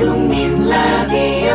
국민 라디오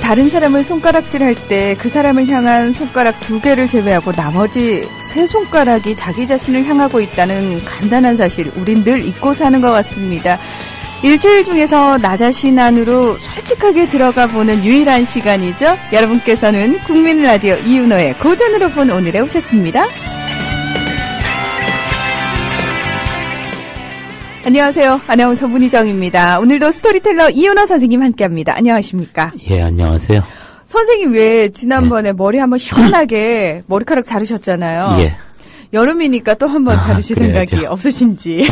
다른 사람을 손가락질할 때 그 사람을 향한 손가락 2개를 제외하고 나머지 3손가락이 자기 자신을 향하고 있다는 간단한 사실, 우린 늘 잊고 사는 것 같습니다. 일주일 중에서 나 자신 안으로 솔직하게 들어가 보는 유일한 시간이죠. 여러분께서는 국민 라디오 이윤호의 고전으로 본 오늘에 오셨습니다. 안녕하세요. 아나운서 문희정입니다. 오늘도 스토리텔러 이윤호 선생님 함께합니다. 안녕하십니까? 예, 안녕하세요. 선생님 왜 지난번에 머리 한번 시원하게 머리카락 자르셨잖아요. 예. 여름이니까 또 한번 자르실 생각이 없으신지.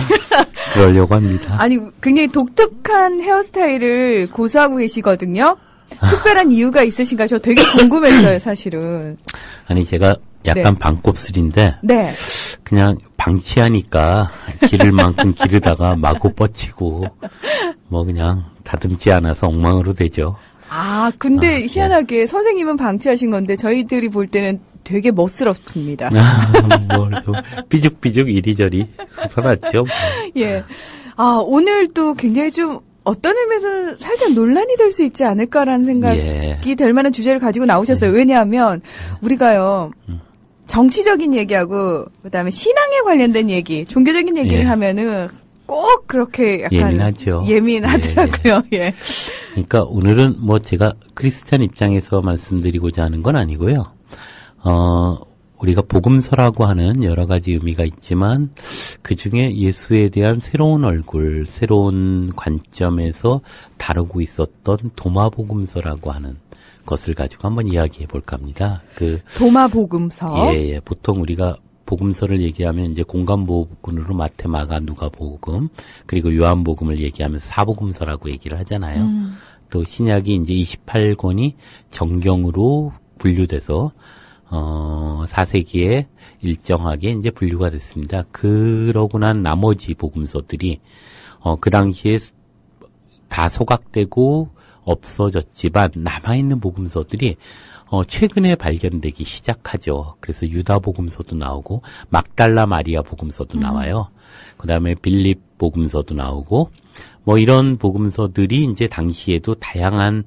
그러려고 합니다. 아니, 굉장히 독특한 헤어스타일을 고수하고 계시거든요. 특별한 이유가 있으신가? 저 되게 궁금했어요, 사실은. 아니, 제가 약간 네. 반곱슬인데 네. 그냥 방치하니까 기를 만큼 기르다가 마구 뻗치고 뭐 그냥 다듬지 않아서 엉망으로 되죠. 아, 근데 희한하게 선생님은 방치하신 건데 저희들이 볼 때는 되게 멋스럽습니다. 뭘 또 삐죽삐죽 이리저리 솟아났죠. 예. 아, 오늘 또 굉장히 좀 어떤 의미에서 살짝 논란이 될 수 있지 않을까라는 생각이 될 만한 주제를 가지고 나오셨어요. 왜냐하면 우리가요. 정치적인 얘기하고 그다음에 신앙에 관련된 얘기, 종교적인 얘기를 하면은 꼭 그렇게 약간 예민하죠. 예민하더라고요. 예. 그러니까 오늘은 뭐 제가 크리스찬 입장에서 말씀드리고자 하는 건 아니고요. 우리가 복음서라고 하는 여러 가지 의미가 있지만 그중에 예수에 대한 새로운 얼굴, 새로운 관점에서 다루고 있었던 도마복음서라고 하는 것을 가지고 한번 이야기해 볼까 합니다. 도마복음서. 예. 보통 우리가 복음서를 얘기하면 이제 공간복음으로 마태, 마가, 누가복음, 그리고 요한복음을 얘기하면서 사복음서라고 얘기를 하잖아요. 또 신약이 이제 28권이 정경으로 분류돼서 4세기에 일정하게 이제 분류가 됐습니다. 그러고 난 나머지 복음서들이 그 당시에 다 소각되고 없어졌지만 남아있는 복음서들이 최근에 발견되기 시작하죠. 그래서 유다 복음서도 나오고 막달라 마리아 복음서도 나와요. 그다음에 빌립 복음서도 나오고 뭐 이런 복음서들이 이제 당시에도 다양한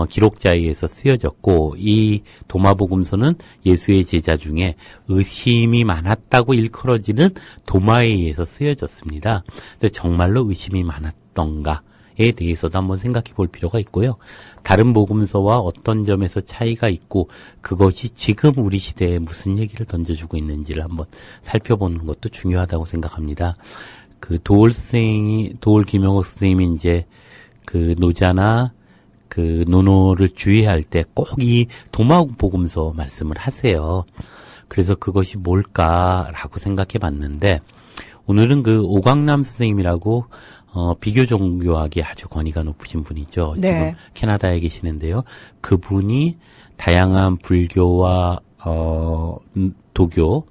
기록자에 의해서 쓰여졌고 이 도마 복음서는 예수의 제자 중에 의심이 많았다고 일컬어지는 도마에 의해서 쓰여졌습니다. 근데 정말로 의심이 많았던가? 에 대해서도 한번 생각해 볼 필요가 있고요. 다른 복음서와 어떤 점에서 차이가 있고 그것이 지금 우리 시대에 무슨 얘기를 던져주고 있는지를 한번 살펴보는 것도 중요하다고 생각합니다. 도올 김영옥 선생님이 이제 노자나 논어를 주의할 때 꼭 이 도마 복음서 말씀을 하세요. 그래서 그것이 뭘까라고 생각해 봤는데 오늘은 오광남 선생님이라고 비교 종교학에 아주 권위가 높으신 분이죠. 네. 지금 캐나다에 계시는데요. 그분이 다양한 불교와 도교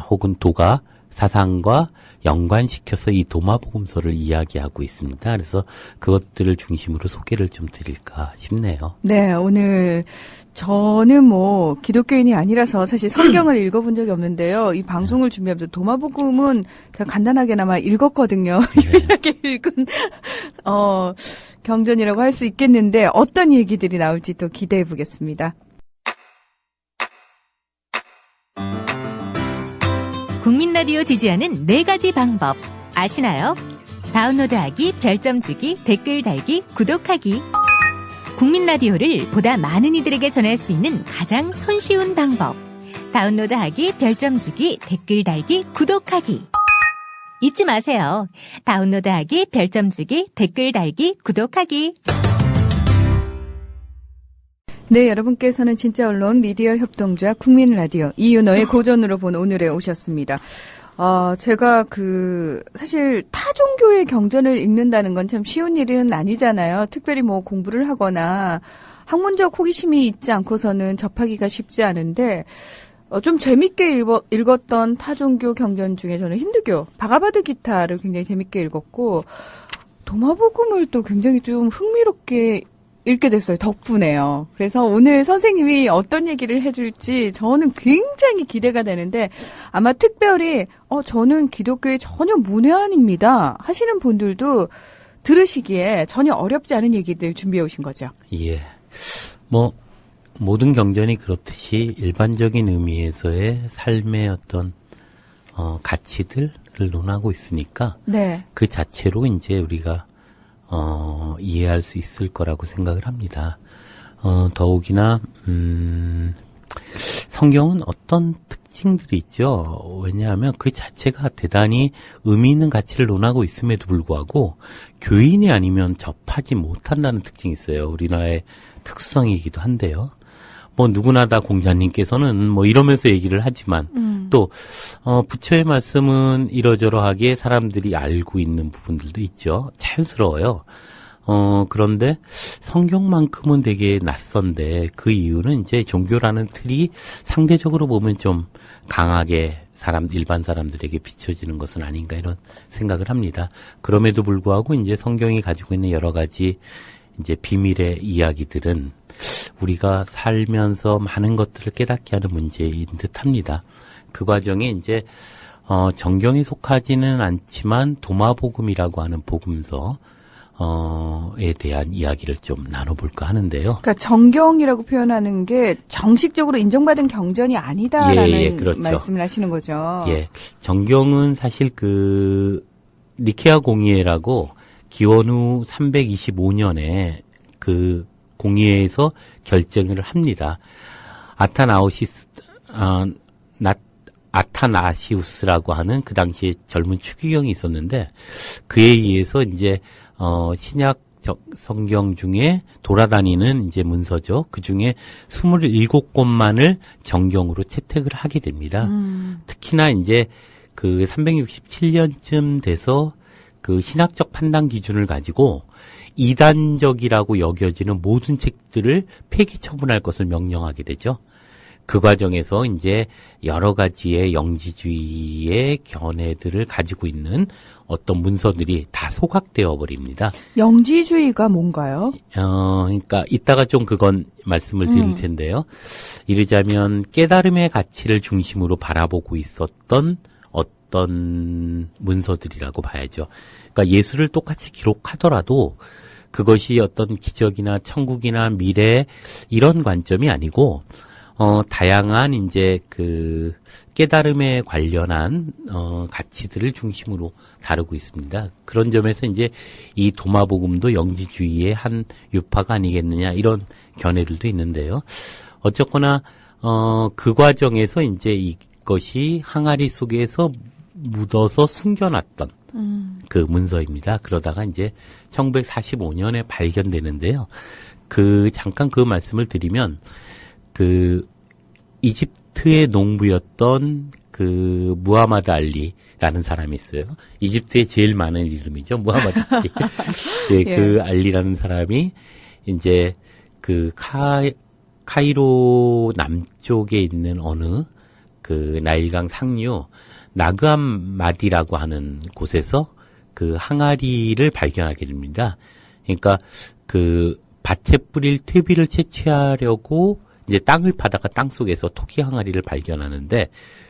혹은 도가 사상과 연관시켜서 이 도마복음서를 이야기하고 있습니다. 그래서 그것들을 중심으로 소개를 좀 드릴까 싶네요. 네, 오늘 저는 뭐 기독교인이 아니라서 사실 성경을 읽어본 적이 없는데요. 이 방송을 준비하면서 도마복음은 제가 간단하게나마 읽었거든요. 이렇게 읽은 경전이라고 할 수 있겠는데 어떤 얘기들이 나올지 또 기대해 보겠습니다. 국민 라디오 지지하는 4가지 방법 아시나요? 다운로드하기, 별점 주기, 댓글 달기, 구독하기. 국민 라디오를 보다 많은 이들에게 전할 수 있는 가장 손쉬운 방법. 다운로드하기, 별점 주기, 댓글 달기, 구독하기. 잊지 마세요. 다운로드하기, 별점 주기, 댓글 달기, 구독하기. 네, 여러분께서는 진짜 언론 미디어 협동조합 국민 라디오 이윤호의 고전으로 본 오늘에 오셨습니다. 제가 사실 타 종교의 경전을 읽는다는 건 참 쉬운 일은 아니잖아요. 특별히 뭐 공부를 하거나 학문적 호기심이 있지 않고서는 접하기가 쉽지 않은데, 좀 재밌게 읽었던 타종교 경전 중에 저는 힌두교 바가바드 기타를 굉장히 재밌게 읽었고 도마복음을 또 굉장히 좀 흥미롭게 읽게 됐어요. 덕분에요. 그래서 오늘 선생님이 어떤 얘기를 해줄지 저는 굉장히 기대가 되는데 아마 특별히 저는 기독교에 전혀 문외한입니다 하시는 분들도 들으시기에 전혀 어렵지 않은 얘기들 준비해 오신 거죠. 예. 모든 경전이 그렇듯이 일반적인 의미에서의 삶의 어떤 가치들을 논하고 있으니까 네. 그 자체로 이제 우리가 이해할 수 있을 거라고 생각을 합니다. 더욱이나 성경은 어떤 특징들이 있죠. 왜냐하면 그 자체가 대단히 의미 있는 가치를 논하고 있음에도 불구하고 교인이 아니면 접하지 못한다는 특징이 있어요. 우리나라의 특성이기도 한데요. 누구나 다 공자님께서는 이러면서 얘기를 하지만 또 부처의 말씀은 이러저러하게 사람들이 알고 있는 부분들도 있죠. 자연스러워요. 그런데 성경만큼은 되게 낯선데 그 이유는 이제 종교라는 틀이 상대적으로 보면 좀 강하게 일반 사람들에게 비춰지는 것은 아닌가 이런 생각을 합니다. 그럼에도 불구하고 이제 성경이 가지고 있는 여러 가지 이제 비밀의 이야기들은 우리가 살면서 많은 것들을 깨닫게 하는 문제인 듯합니다. 그 과정에 이제 정경에 속하지는 않지만 도마복음이라고 하는 복음서에 대한 이야기를 좀 나눠볼까 하는데요. 그러니까 정경이라고 표현하는 게 정식적으로 인정받은 경전이 아니다라는 그렇죠. 말씀을 하시는 거죠. 예, 정경은 사실 니케아 공의회라고 기원 후 325년에 그 공의회에서 결정을 합니다. 아타나시우스라고 하는 그 당시에 젊은 추기경이 있었는데 그에 의해서 이제 신약 성경 중에 돌아다니는 이제 문서죠. 그 중에 27권만을 정경으로 채택을 하게 됩니다. 특히나 이제 그 367년쯤 돼서 그 신학적 판단 기준을 가지고 이단적이라고 여겨지는 모든 책들을 폐기 처분할 것을 명령하게 되죠. 그 과정에서 이제 여러 가지의 영지주의의 견해들을 가지고 있는 어떤 문서들이 다 소각되어 버립니다. 영지주의가 뭔가요? 그러니까 이따가 좀 그건 말씀을 드릴 텐데요. 이르자면 깨달음의 가치를 중심으로 바라보고 있었던 어떤 문서들이라고 봐야죠. 그러니까 예수를 똑같이 기록하더라도 그것이 어떤 기적이나 천국이나 미래 이런 관점이 아니고 다양한 이제 그 깨달음에 관련한 가치들을 중심으로 다루고 있습니다. 그런 점에서 이제 이 도마복음도 영지주의의 한 유파가 아니겠느냐 이런 견해들도 있는데요. 어쨌거나 그 과정에서 이제 이것이 항아리 속에서 묻어서 숨겨놨던 그 문서입니다. 그러다가 이제 1945년에 발견되는데요. 잠깐 그 말씀을 드리면, 이집트의 농부였던 무하마드 알리라는 사람이 있어요. 이집트에 제일 많은 이름이죠. 무하마드 알리. 예, 그 알리라는 사람이 이제 카이로 남쪽에 있는 어느 나일강 상류 나그암마디라고 하는 곳에서 항아리를 발견하게 됩니다. 그러니까 밭에 뿌릴 퇴비를 채취하려고 이제 땅을 파다가 땅 속에서 토끼 항아리를 발견하는데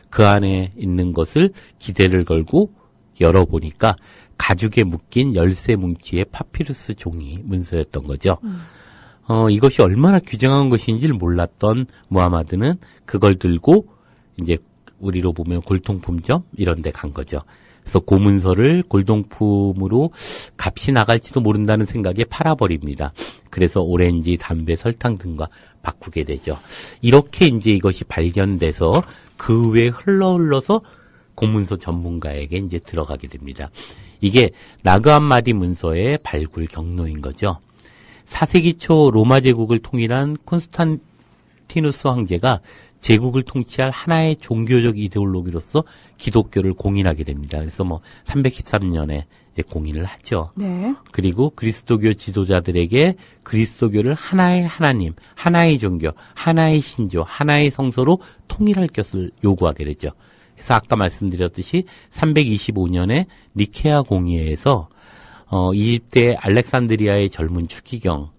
그 안에 있는 것을 기대를 걸고 열어보니까 가죽에 묶인 열쇠 뭉치의 파피루스 종이 문서였던 거죠. 이것이 얼마나 귀중한 것인지를 몰랐던 무하마드는 그걸 들고 이제 우리로 보면 골동품점 이런 데 간 거죠. 그래서 고문서를 골동품으로 값이 나갈지도 모른다는 생각에 팔아버립니다. 그래서 오렌지, 담배, 설탕 등과 바꾸게 되죠. 이렇게 이제 이것이 발견돼서 그 외에 흘러서 고문서 전문가에게 이제 들어가게 됩니다. 이게 나그암마디 문서의 발굴 경로인 거죠. 4세기 초 로마 제국을 통일한 콘스탄티누스 황제가 제국을 통치할 하나의 종교적 이데올로기로서 기독교를 공인하게 됩니다. 그래서 313년에 이제 공인을 하죠. 네. 그리고 그리스도교 지도자들에게 그리스도교를 하나의 하나님, 하나의 종교, 하나의 신조, 하나의 성서로 통일할 것을 요구하게 되죠. 그래서 아까 말씀드렸듯이 325년에 니케아 공의회에서 이집트의 알렉산드리아의 젊은 추기경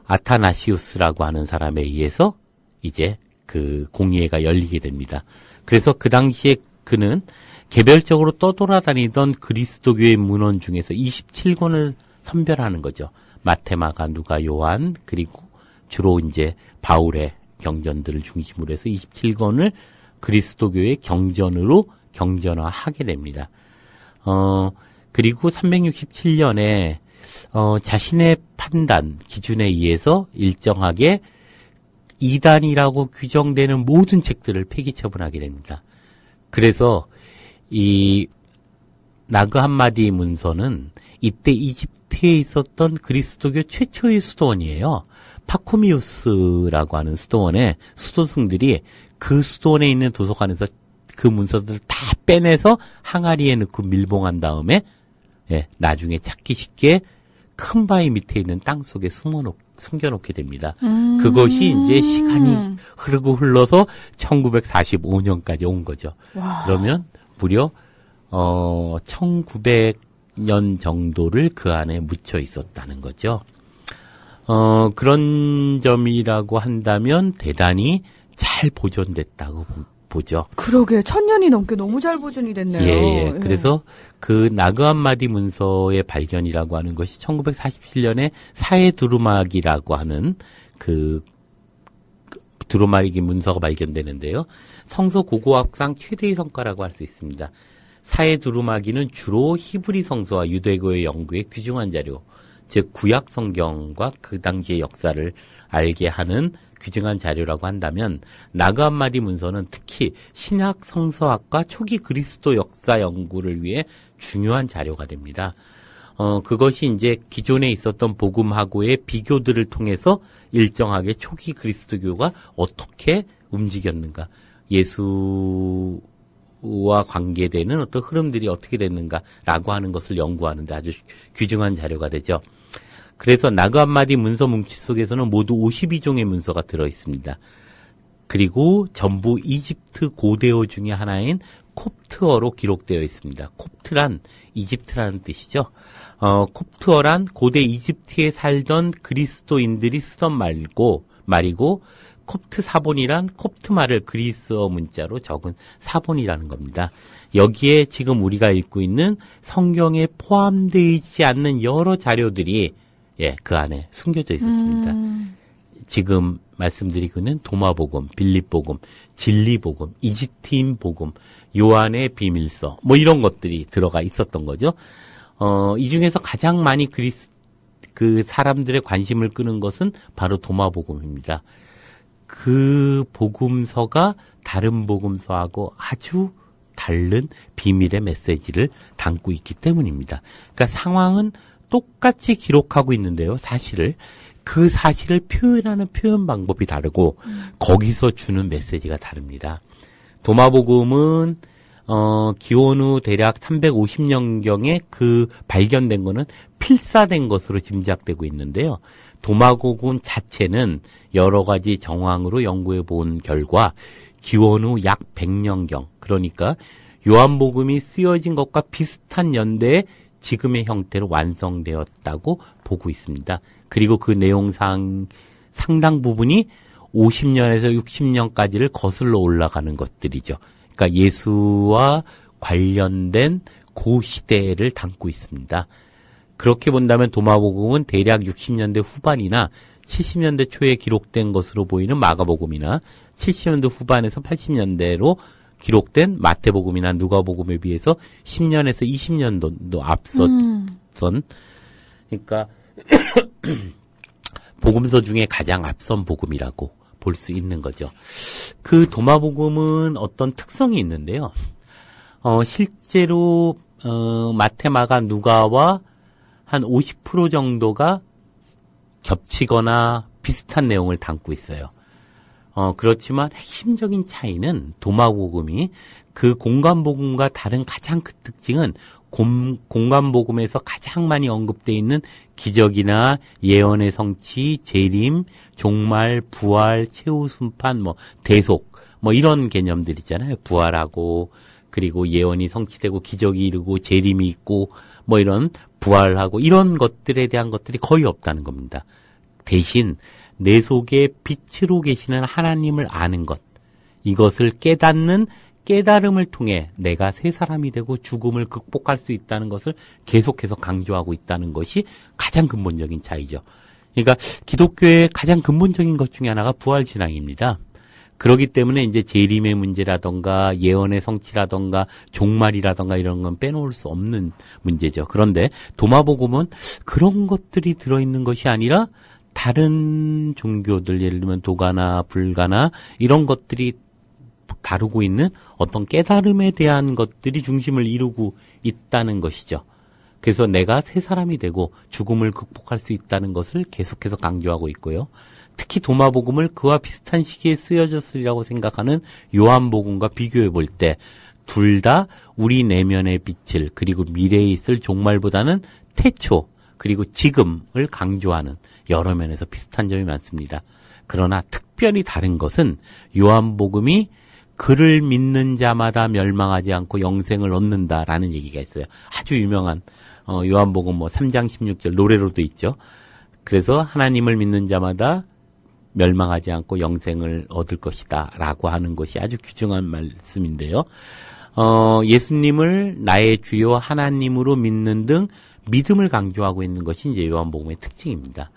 아타나시우스라고 하는 사람에 의해서 이제 그 공의회가 열리게 됩니다. 그래서 그 당시에 그는 개별적으로 떠돌아다니던 그리스도교의 문헌 중에서 27권을 선별하는 거죠. 마태, 마가, 누가, 요한, 그리고 주로 이제 바울의 경전들을 중심으로 해서 27권을 그리스도교의 경전으로 경전화하게 됩니다. 그리고 367년에 자신의 판단 기준에 의해서 일정하게 이단이라고 규정되는 모든 책들을 폐기 처분하게 됩니다. 그래서 이 나그 함마디 문서는 이때 이집트에 있었던 그리스도교 최초의 수도원이에요. 파코미우스라고 하는 수도원의 수도승들이 그 수도원에 있는 도서관에서 그 문서들을 다 빼내서 항아리에 넣고 밀봉한 다음에 나중에 찾기 쉽게 큰 바위 밑에 있는 땅 속에 숨겨놓게 됩니다. 그것이 이제 시간이 흘러서 1945년까지 온 거죠. 와. 그러면 무려 1900년 정도를 그 안에 묻혀 있었다는 거죠. 그런 점이라고 한다면 대단히 잘 보존됐다고 보죠. 그러게 1000년이 넘게 너무 잘 보존이 됐네요. 예. 그래서 그 나그 함마디 문서의 발견이라고 하는 것이 1947년에 사해 두루마기라고 하는 그 두루마기 문서가 발견되는데요. 성서 고고학상 최대의 성과라고 할 수 있습니다. 사해 두루마기는 주로 히브리 성서와 유대교의 연구에 귀중한 자료, 즉 구약 성경과 그 당시의 역사를 알게 하는 귀중한 자료라고 한다면 나그 함마디 문서는 특히 신약 성서학과 초기 그리스도 역사 연구를 위해 중요한 자료가 됩니다. 그것이 이제 기존에 있었던 복음하고의 비교들을 통해서 일정하게 초기 그리스도교가 어떻게 움직였는가, 예수와 관계되는 어떤 흐름들이 어떻게 됐는가라고 하는 것을 연구하는데 아주 귀중한 자료가 되죠. 그래서 나그 함마디 문서 뭉치 속에서는 모두 52종의 문서가 들어있습니다. 그리고 전부 이집트 고대어 중에 하나인 콥트어로 기록되어 있습니다. 콥트란 이집트라는 뜻이죠. 콥트어란 고대 이집트에 살던 그리스도인들이 쓰던 말이고 콥트 사본이란 콥트 말을 그리스어 문자로 적은 사본이라는 겁니다. 여기에 지금 우리가 읽고 있는 성경에 포함되어 있지 않는 여러 자료들이 그 안에 숨겨져 있었습니다. 지금 말씀드리고는 도마복음, 빌립복음, 진리복음, 이집트인 복음, 요한의 비밀서, 이런 것들이 들어가 있었던 거죠. 이 중에서 가장 많이 그 사람들의 관심을 끄는 것은 바로 도마복음입니다. 그 복음서가 다른 복음서하고 아주 다른 비밀의 메시지를 담고 있기 때문입니다. 그러니까 상황은 똑같이 기록하고 있는데요. 그 사실을 표현하는 표현 방법이 다르고 거기서 주는 메시지가 다릅니다. 도마복음은 기원 후 대략 350년경에 그 발견된 거는 필사된 것으로 짐작되고 있는데요. 도마복음 자체는 여러 가지 정황으로 연구해 본 결과 기원 후 약 100년경, 그러니까 요한복음이 쓰여진 것과 비슷한 연대에 지금의 형태로 완성되었다고 보고 있습니다. 그리고 그 내용상 상당 부분이 50년에서 60년까지를 거슬러 올라가는 것들이죠. 그러니까 예수와 관련된 그 시대를 담고 있습니다. 그렇게 본다면 도마복음은 대략 60년대 후반이나 70년대 초에 기록된 것으로 보이는 마가복음이나 70년대 후반에서 80년대로 기록된 마태복음이나 누가복음에 비해서 10년에서 20년도 앞선, 그러니까 복음서 중에 가장 앞선 복음이라고 볼 수 있는 거죠. 그 도마복음은 어떤 특성이 있는데요. 실제로 마태, 마가, 누가와 한 50% 정도가 겹치거나 비슷한 내용을 담고 있어요. 그렇지만 핵심적인 차이는 도마복음이 그 공관복음과 다른 가장 큰 특징은 공관복음에서 가장 많이 언급되어 있는 기적이나 예언의 성취, 재림, 종말, 부활, 최후 심판, 대속, 이런 개념들 있잖아요. 부활하고, 그리고 예언이 성취되고, 기적이 이루고, 재림이 있고, 이런 부활하고, 이런 것들에 대한 것들이 거의 없다는 겁니다. 대신, 내 속에 빛으로 계시는 하나님을 아는 것, 이것을 깨닫는 깨달음을 통해 내가 새 사람이 되고 죽음을 극복할 수 있다는 것을 계속해서 강조하고 있다는 것이 가장 근본적인 차이죠. 그러니까 기독교의 가장 근본적인 것 중에 하나가 부활신앙입니다. 그렇기 때문에 이제 재림의 문제라던가 예언의 성취라던가 종말이라던가 이런 건 빼놓을 수 없는 문제죠. 그런데 도마복음은 그런 것들이 들어있는 것이 아니라 다른 종교들, 예를 들면 도가나 불가나 이런 것들이 다루고 있는 어떤 깨달음에 대한 것들이 중심을 이루고 있다는 것이죠. 그래서 내가 새 사람이 되고 죽음을 극복할 수 있다는 것을 계속해서 강조하고 있고요. 특히 도마복음을 그와 비슷한 시기에 쓰여졌으리라고 생각하는 요한복음과 비교해 볼 때 둘 다 우리 내면의 빛을 그리고 미래에 있을 종말보다는 태초 그리고 지금을 강조하는 여러 면에서 비슷한 점이 많습니다. 그러나 특별히 다른 것은 요한복음이 그를 믿는 자마다 멸망하지 않고 영생을 얻는다라는 얘기가 있어요. 아주 유명한 요한복음 3장 16절 노래로도 있죠. 그래서 하나님을 믿는 자마다 멸망하지 않고 영생을 얻을 것이다 라고 하는 것이 아주 귀중한 말씀인데요. 예수님을 나의 주요 하나님으로 믿는 등 믿음을 강조하고 있는 것이 이제 요한복음의 특징입니다.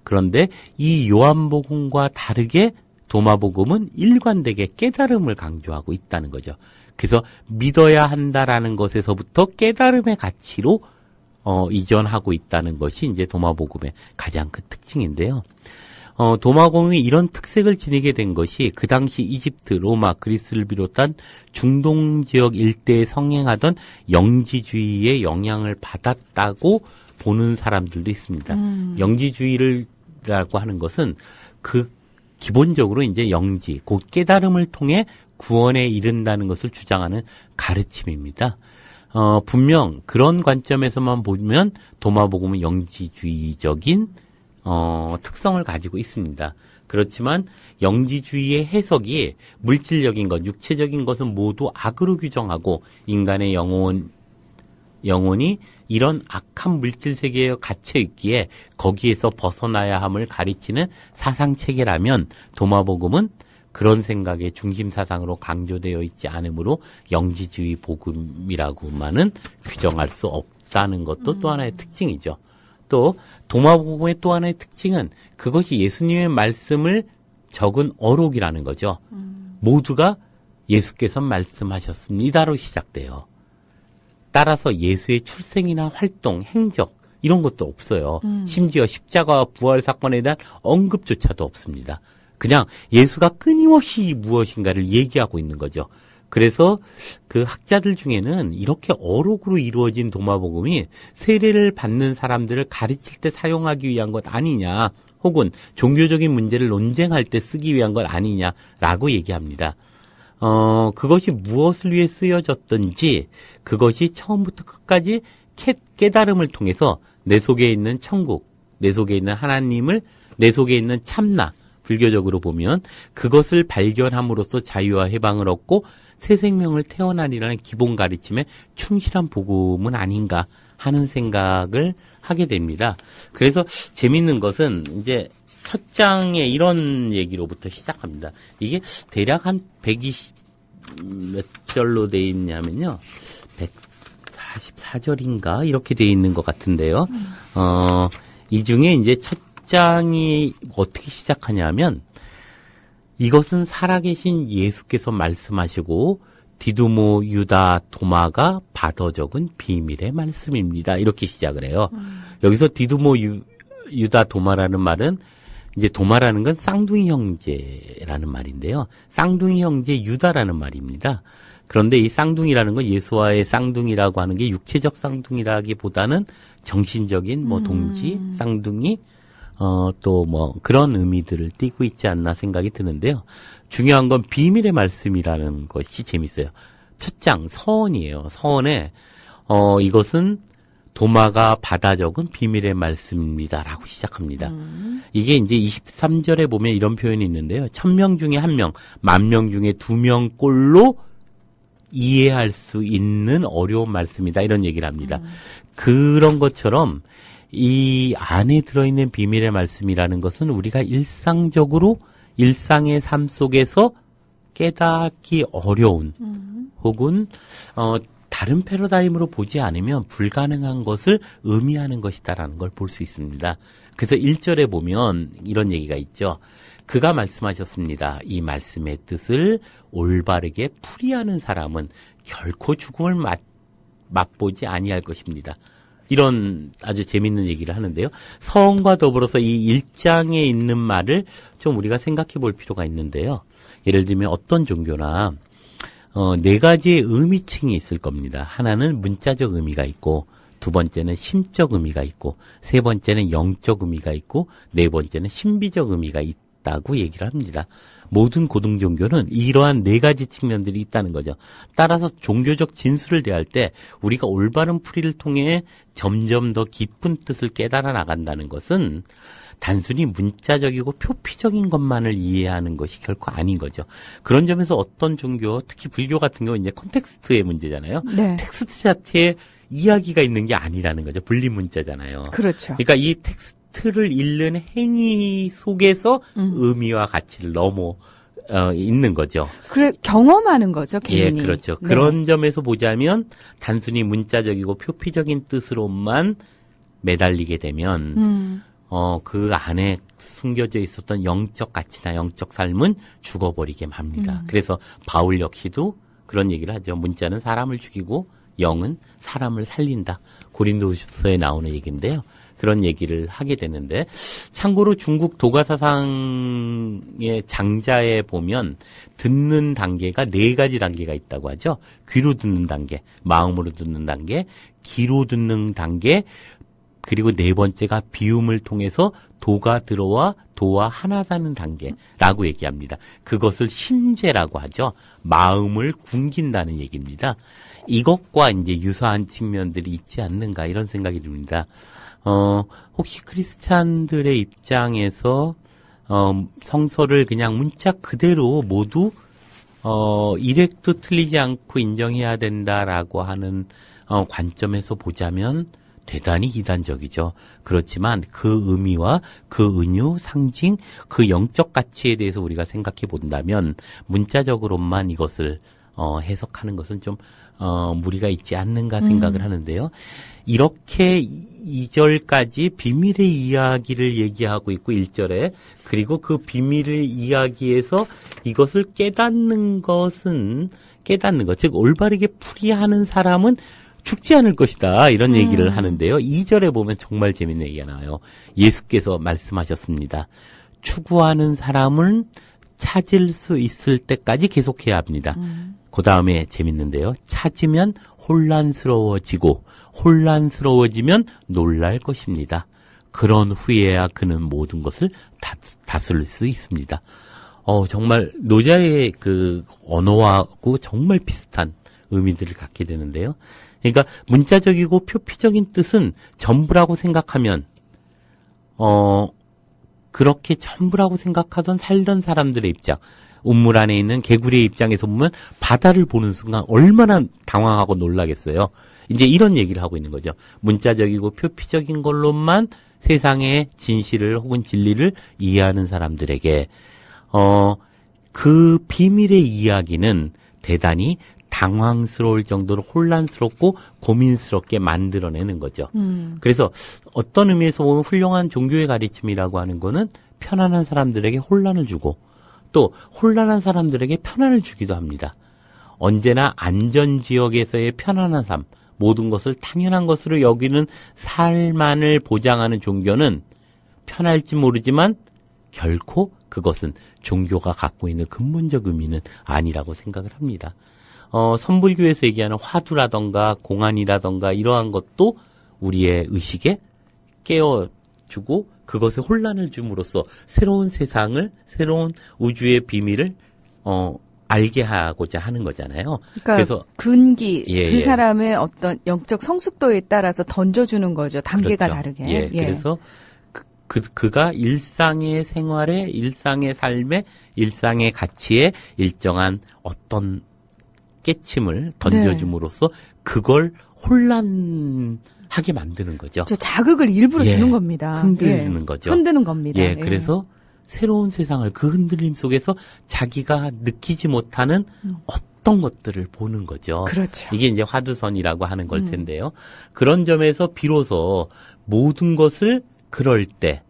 그런데 이 요한복음과 다르게 도마복음은 일관되게 깨달음을 강조하고 있다는 거죠. 그래서 믿어야 한다라는 것에서부터 깨달음의 가치로 이전하고 있다는 것이 이제 도마복음의 가장 큰 특징인데요. 도마복음이 이런 특색을 지니게 된 것이 그 당시 이집트, 로마, 그리스를 비롯한 중동 지역 일대에 성행하던 영지주의의 영향을 받았다고 보는 사람들도 있습니다. 영지주의라고 하는 것은 기본적으로 이제 영지, 곧 깨달음을 통해 구원에 이른다는 것을 주장하는 가르침입니다. 분명 그런 관점에서만 보면 도마복음은 영지주의적인 특성을 가지고 있습니다. 그렇지만 영지주의의 해석이 물질적인 것, 육체적인 것은 모두 악으로 규정하고 인간의 영혼이 이런 악한 물질 세계에 갇혀 있기에 거기에서 벗어나야 함을 가르치는 사상 체계라면 도마복음은 그런 생각의 중심 사상으로 강조되어 있지 않으므로 영지주의 복음이라고만은 규정할 수 없다는 것도 또 하나의 특징이죠. 또 도마복음의 또 하나의 특징은 그것이 예수님의 말씀을 적은 어록이라는 거죠. 모두가 예수께서 말씀하셨습니다로 시작돼요. 따라서 예수의 출생이나 활동, 행적 이런 것도 없어요. 심지어 십자가와 부활 사건에 대한 언급조차도 없습니다. 그냥 예수가 끊임없이 무엇인가를 얘기하고 있는 거죠. 그래서 그 학자들 중에는 이렇게 어록으로 이루어진 도마복음이 세례를 받는 사람들을 가르칠 때 사용하기 위한 것 아니냐, 혹은 종교적인 문제를 논쟁할 때 쓰기 위한 것 아니냐라고 얘기합니다. 그것이 무엇을 위해 쓰여졌든지 그것이 처음부터 끝까지 깨달음을 통해서 내 속에 있는 천국, 내 속에 있는 하나님을, 내 속에 있는 참나, 불교적으로 보면 그것을 발견함으로써 자유와 해방을 얻고 새 생명을 태어나리라는 기본 가르침에 충실한 복음은 아닌가 하는 생각을 하게 됩니다. 그래서 재밌는 것은 이제 첫 장에 이런 얘기로부터 시작합니다. 이게 대략 한 120 몇 절로 돼 있냐면요. 144절인가 이렇게 돼 있는 것 같은데요. 이 중에 이제 첫 장이 어떻게 시작하냐면 이것은 살아계신 예수께서 말씀하시고 디두모, 유다, 도마가 받아 적은 비밀의 말씀입니다. 이렇게 시작을 해요. 여기서 디두모, 유다, 도마라는 말은 이제 도마라는 건 쌍둥이 형제라는 말인데요. 쌍둥이 형제 유다라는 말입니다. 그런데 이 쌍둥이라는 건 예수와의 쌍둥이라고 하는 게 육체적 쌍둥이라기보다는 정신적인 동지, 쌍둥이, 또 뭐 그런 의미들을 띠고 있지 않나 생각이 드는데요. 중요한 건 비밀의 말씀이라는 것이 재밌어요. 첫 장 서원이에요. 서원에 이것은 도마가 받아 적은 비밀의 말씀입니다라고 시작합니다. 이게 이제 23절에 보면 이런 표현이 있는데요. 1000명 중에 1명, 10,000명 중에 2명 꼴로 이해할 수 있는 어려운 말씀이다. 이런 얘기를 합니다. 그런 것처럼 이 안에 들어있는 비밀의 말씀이라는 것은 우리가 일상적으로 일상의 삶 속에서 깨닫기 어려운 혹은 다른 패러다임으로 보지 않으면 불가능한 것을 의미하는 것이다라는 걸 볼 수 있습니다. 그래서 1절에 보면 이런 얘기가 있죠. 그가 말씀하셨습니다. 이 말씀의 뜻을 올바르게 풀이하는 사람은 결코 죽음을 맛보지 아니할 것입니다. 이런 아주 재밌는 얘기를 하는데요. 서원과 더불어서 이 1장에 있는 말을 좀 우리가 생각해 볼 필요가 있는데요. 예를 들면 어떤 종교나 4가지의 의미층이 있을 겁니다. 하나는 문자적 의미가 있고, 두 번째는 심적 의미가 있고, 세 번째는 영적 의미가 있고, 네 번째는 신비적 의미가 있다고 얘기를 합니다. 모든 고등 종교는 이러한 4가지 측면들이 있다는 거죠. 따라서 종교적 진술을 대할 때 우리가 올바른 풀이를 통해 점점 더 깊은 뜻을 깨달아 나간다는 것은 단순히 문자적이고 표피적인 것만을 이해하는 것이 결코 아닌 거죠. 그런 점에서 어떤 종교, 특히 불교 같은 경우 이제 콘텍스트의 문제잖아요. 네. 텍스트 자체에 이야기가 있는 게 아니라는 거죠. 분리 문자잖아요. 그렇죠. 그러니까 이 텍스트를 읽는 행위 속에서 의미와 가치를 있는 거죠. 그래, 경험하는 거죠, 개인이. 예, 그렇죠. 네. 그런 점에서 보자면 단순히 문자적이고 표피적인 뜻으로만 매달리게 되면 그 안에 숨겨져 있었던 영적 가치나 영적 삶은 죽어버리게 맙니다. 그래서 바울 역시도 그런 얘기를 하죠. 문자는 사람을 죽이고 영은 사람을 살린다. 고린도후서에 나오는 얘기인데요. 그런 얘기를 하게 되는데, 참고로 중국 도가사상의 장자에 보면 듣는 단계가 4가지 단계가 있다고 하죠. 귀로 듣는 단계, 마음으로 듣는 단계, 귀로 듣는 단계, 그리고 4번째가 비움을 통해서 도가 들어와 도와 하나다는 단계라고 얘기합니다. 그것을 심죄라고 하죠. 마음을 굶긴다는 얘기입니다. 이것과 이제 유사한 측면들이 있지 않는가 이런 생각이 듭니다. 혹시 크리스찬들의 입장에서 성서를 그냥 문자 그대로 모두 일획도 틀리지 않고 인정해야 된다라고 하는 관점에서 보자면 대단히 이단적이죠. 그렇지만 그 의미와 그 은유, 상징, 그 영적 가치에 대해서 우리가 생각해 본다면 문자적으로만 이것을 해석하는 것은 좀 무리가 있지 않는가 생각을 하는데요. 이렇게 2절까지 비밀의 이야기를 얘기하고 있고 1절에 그리고 그 비밀의 이야기에서 이것을 깨닫는 것, 즉 올바르게 풀이하는 사람은 죽지 않을 것이다. 이런 얘기를 하는데요. 2절에 보면 정말 재밌는 얘기가 나와요. 예수께서 말씀하셨습니다. 추구하는 사람은 찾을 수 있을 때까지 계속해야 합니다. 그 다음에 재밌는데요. 찾으면 혼란스러워지고 혼란스러워지면 놀랄 것입니다. 그런 후에야 그는 모든 것을 다스릴 수 있습니다. 정말 노자의 그 언어하고 정말 비슷한 의미들을 갖게 되는데요. 그러니까 문자적이고 표피적인 뜻은 전부라고 생각하면 그렇게 전부라고 생각하던 살던 사람들의 입장, 우물 안에 있는 개구리의 입장에서 보면 바다를 보는 순간 얼마나 당황하고 놀라겠어요. 이제 이런 얘기를 하고 있는 거죠. 문자적이고 표피적인 걸로만 세상의 진실을 혹은 진리를 이해하는 사람들에게 그 비밀의 이야기는 대단히 당황스러울 정도로 혼란스럽고 고민스럽게 만들어내는 거죠. 그래서 어떤 의미에서 보면 훌륭한 종교의 가르침이라고 하는 거는 편안한 사람들에게 혼란을 주고 또 혼란한 사람들에게 편안을 주기도 합니다. 언제나 안전지역에서의 편안한 삶, 모든 것을 당연한 것으로 여기는 삶만을 보장하는 종교는 편할지 모르지만 결코 그것은 종교가 갖고 있는 근본적 의미는 아니라고 생각을 합니다. 선불교에서 얘기하는 화두라던가 공안이라던가 이러한 것도 우리의 의식에 깨워주고 그것에 혼란을 줌으로써 새로운 세상을, 새로운 우주의 비밀을 알게 하고자 하는 거잖아요. 그러니까 그래서 근기, 예, 그 예. 사람의 어떤 영적 성숙도에 따라서 던져주는 거죠. 단계가 그렇죠. 다르게. 예, 그래서 그가 일상의 생활에, 일상의 삶에, 일상의 가치에 일정한 어떤 깨침을 던져줌으로써 그걸 혼란하게 만드는 거죠. 저 자극을 일부러 예, 주는 겁니다. 흔들리는 거죠. 흔드는 겁니다. 예, 그래서 새로운 세상을 그 흔들림 속에서 자기가 느끼지 못하는 어떤 것들을 보는 거죠. 그렇죠. 이게 이제 화두선이라고 하는 걸 텐데요. 그런 점에서 비로소 모든 것을 그럴 때,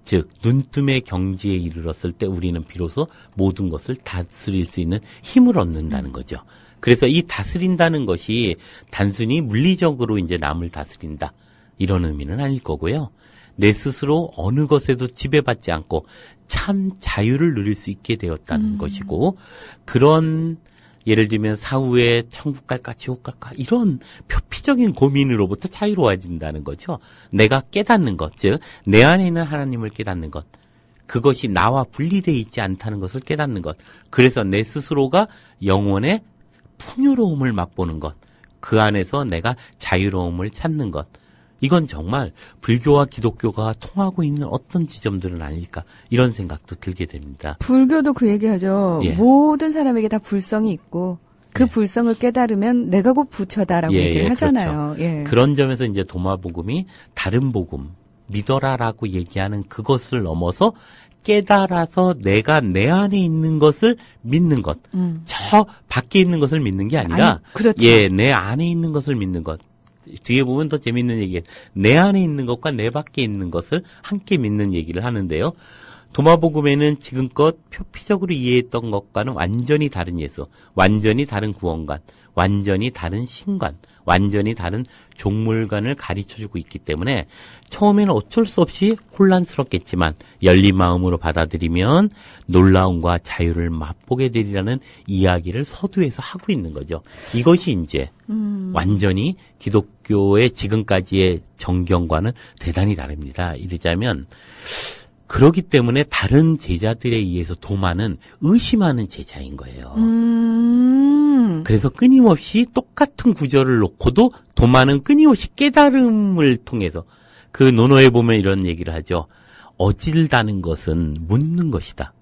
즉 눈뜸의 경지에 이르렀을 때 우리는 비로소 모든 것을 다스릴 수 있는 힘을 얻는다는 거죠. 그래서 이 다스린다는 것이 단순히 물리적으로 이제 남을 다스린다 이런 의미는 아닐 거고요. 내 스스로 어느 것에도 지배받지 않고 참 자유를 누릴 수 있게 되었다는 것이고, 그런 예를 들면 사후에 천국 갈까 지옥 갈까 이런 표피적인 고민으로부터 자유로워진다는 거죠. 내가 깨닫는 것, 즉 내 안에 있는 하나님을 깨닫는 것, 그것이 나와 분리되어 있지 않다는 것을 깨닫는 것, 그래서 내 스스로가 영혼의 풍요로움을 맛보는 것, 그 안에서 내가 자유로움을 찾는 것, 이건 정말 불교와 기독교가 통하고 있는 어떤 지점들은 아닐까 이런 생각도 들게 됩니다. 불교도 그 얘기하죠. 예. 모든 사람에게 다 불성이 있고 그 예. 불성을 깨달으면 내가 곧 부처다라고 예, 얘기를 예, 하잖아요. 그렇죠. 예. 그런 점에서 이제 도마복음이 다른 복음, 믿어라라고 얘기하는 그것을 넘어서 깨달아서 내가 내 안에 있는 것을 믿는 것, 저 밖에 있는 것을 믿는 게 아니라, 아니, 그렇죠. 예, 내 안에 있는 것을 믿는 것. 뒤에 보면 더 재밌는 얘기예요. 내 안에 있는 것과 내 밖에 있는 것을 함께 믿는 얘기를 하는데요. 도마복음에는 지금껏 표피적으로 이해했던 것과는 완전히 다른 예수, 완전히 다른 구원관, 완전히 다른 신관, 완전히 다른 종물관을 가르쳐주고 있기 때문에 처음에는 어쩔 수 없이 혼란스럽겠지만 열린 마음으로 받아들이면 놀라움과 자유를 맛보게 되리라는 이야기를 서두에서 하고 있는 거죠. 이것이 이제 완전히 기독교의 지금까지의 정경과는 대단히 다릅니다. 이러자면 그렇기 때문에 다른 제자들에 의해서 도마는 의심하는 제자인 거예요. 그래서 끊임없이 똑같은 구절을 놓고도 도마는 끊임없이 깨달음을 통해서, 그 논어에 보면 이런 얘기를 하죠. 어질다는 것은 묻는 것이다.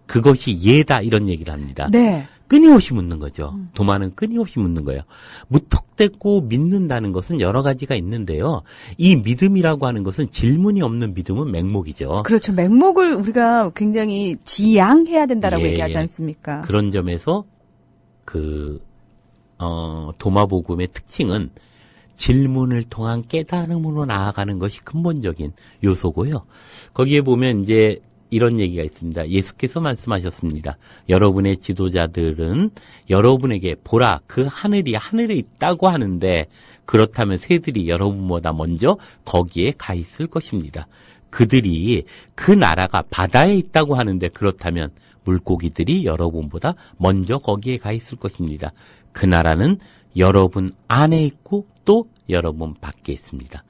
그것이 예다 이런 얘기를 합니다. 네. 끊임없이 묻는 거죠. 도마는 끊임없이 묻는 거예요. 무턱대고 믿는다는 것은 여러 가지가 있는데요. 이 믿음이라고 하는 것은 질문이 없는 믿음은 맹목이죠. 그렇죠. 맹목을 우리가 굉장히 지양해야 된다라고 예, 얘기하지 예. 않습니까? 그런 점에서 도마복음의 특징은 질문을 통한 깨달음으로 나아가는 것이 근본적인 요소고요. 거기에 보면 이제 이런 얘기가 있습니다. 예수께서 말씀하셨습니다. 여러분의 지도자들은 여러분에게 보라, 그 하늘이 하늘에 있다고 하는데 그렇다면 새들이 여러분보다 먼저 거기에 가 있을 것입니다. 그들이 그 나라가 바다에 있다고 하는데 그렇다면 물고기들이 여러분보다 먼저 거기에 가 있을 것입니다. 그 나라는 여러분 안에 있고 또 여러분 밖에 있습니다.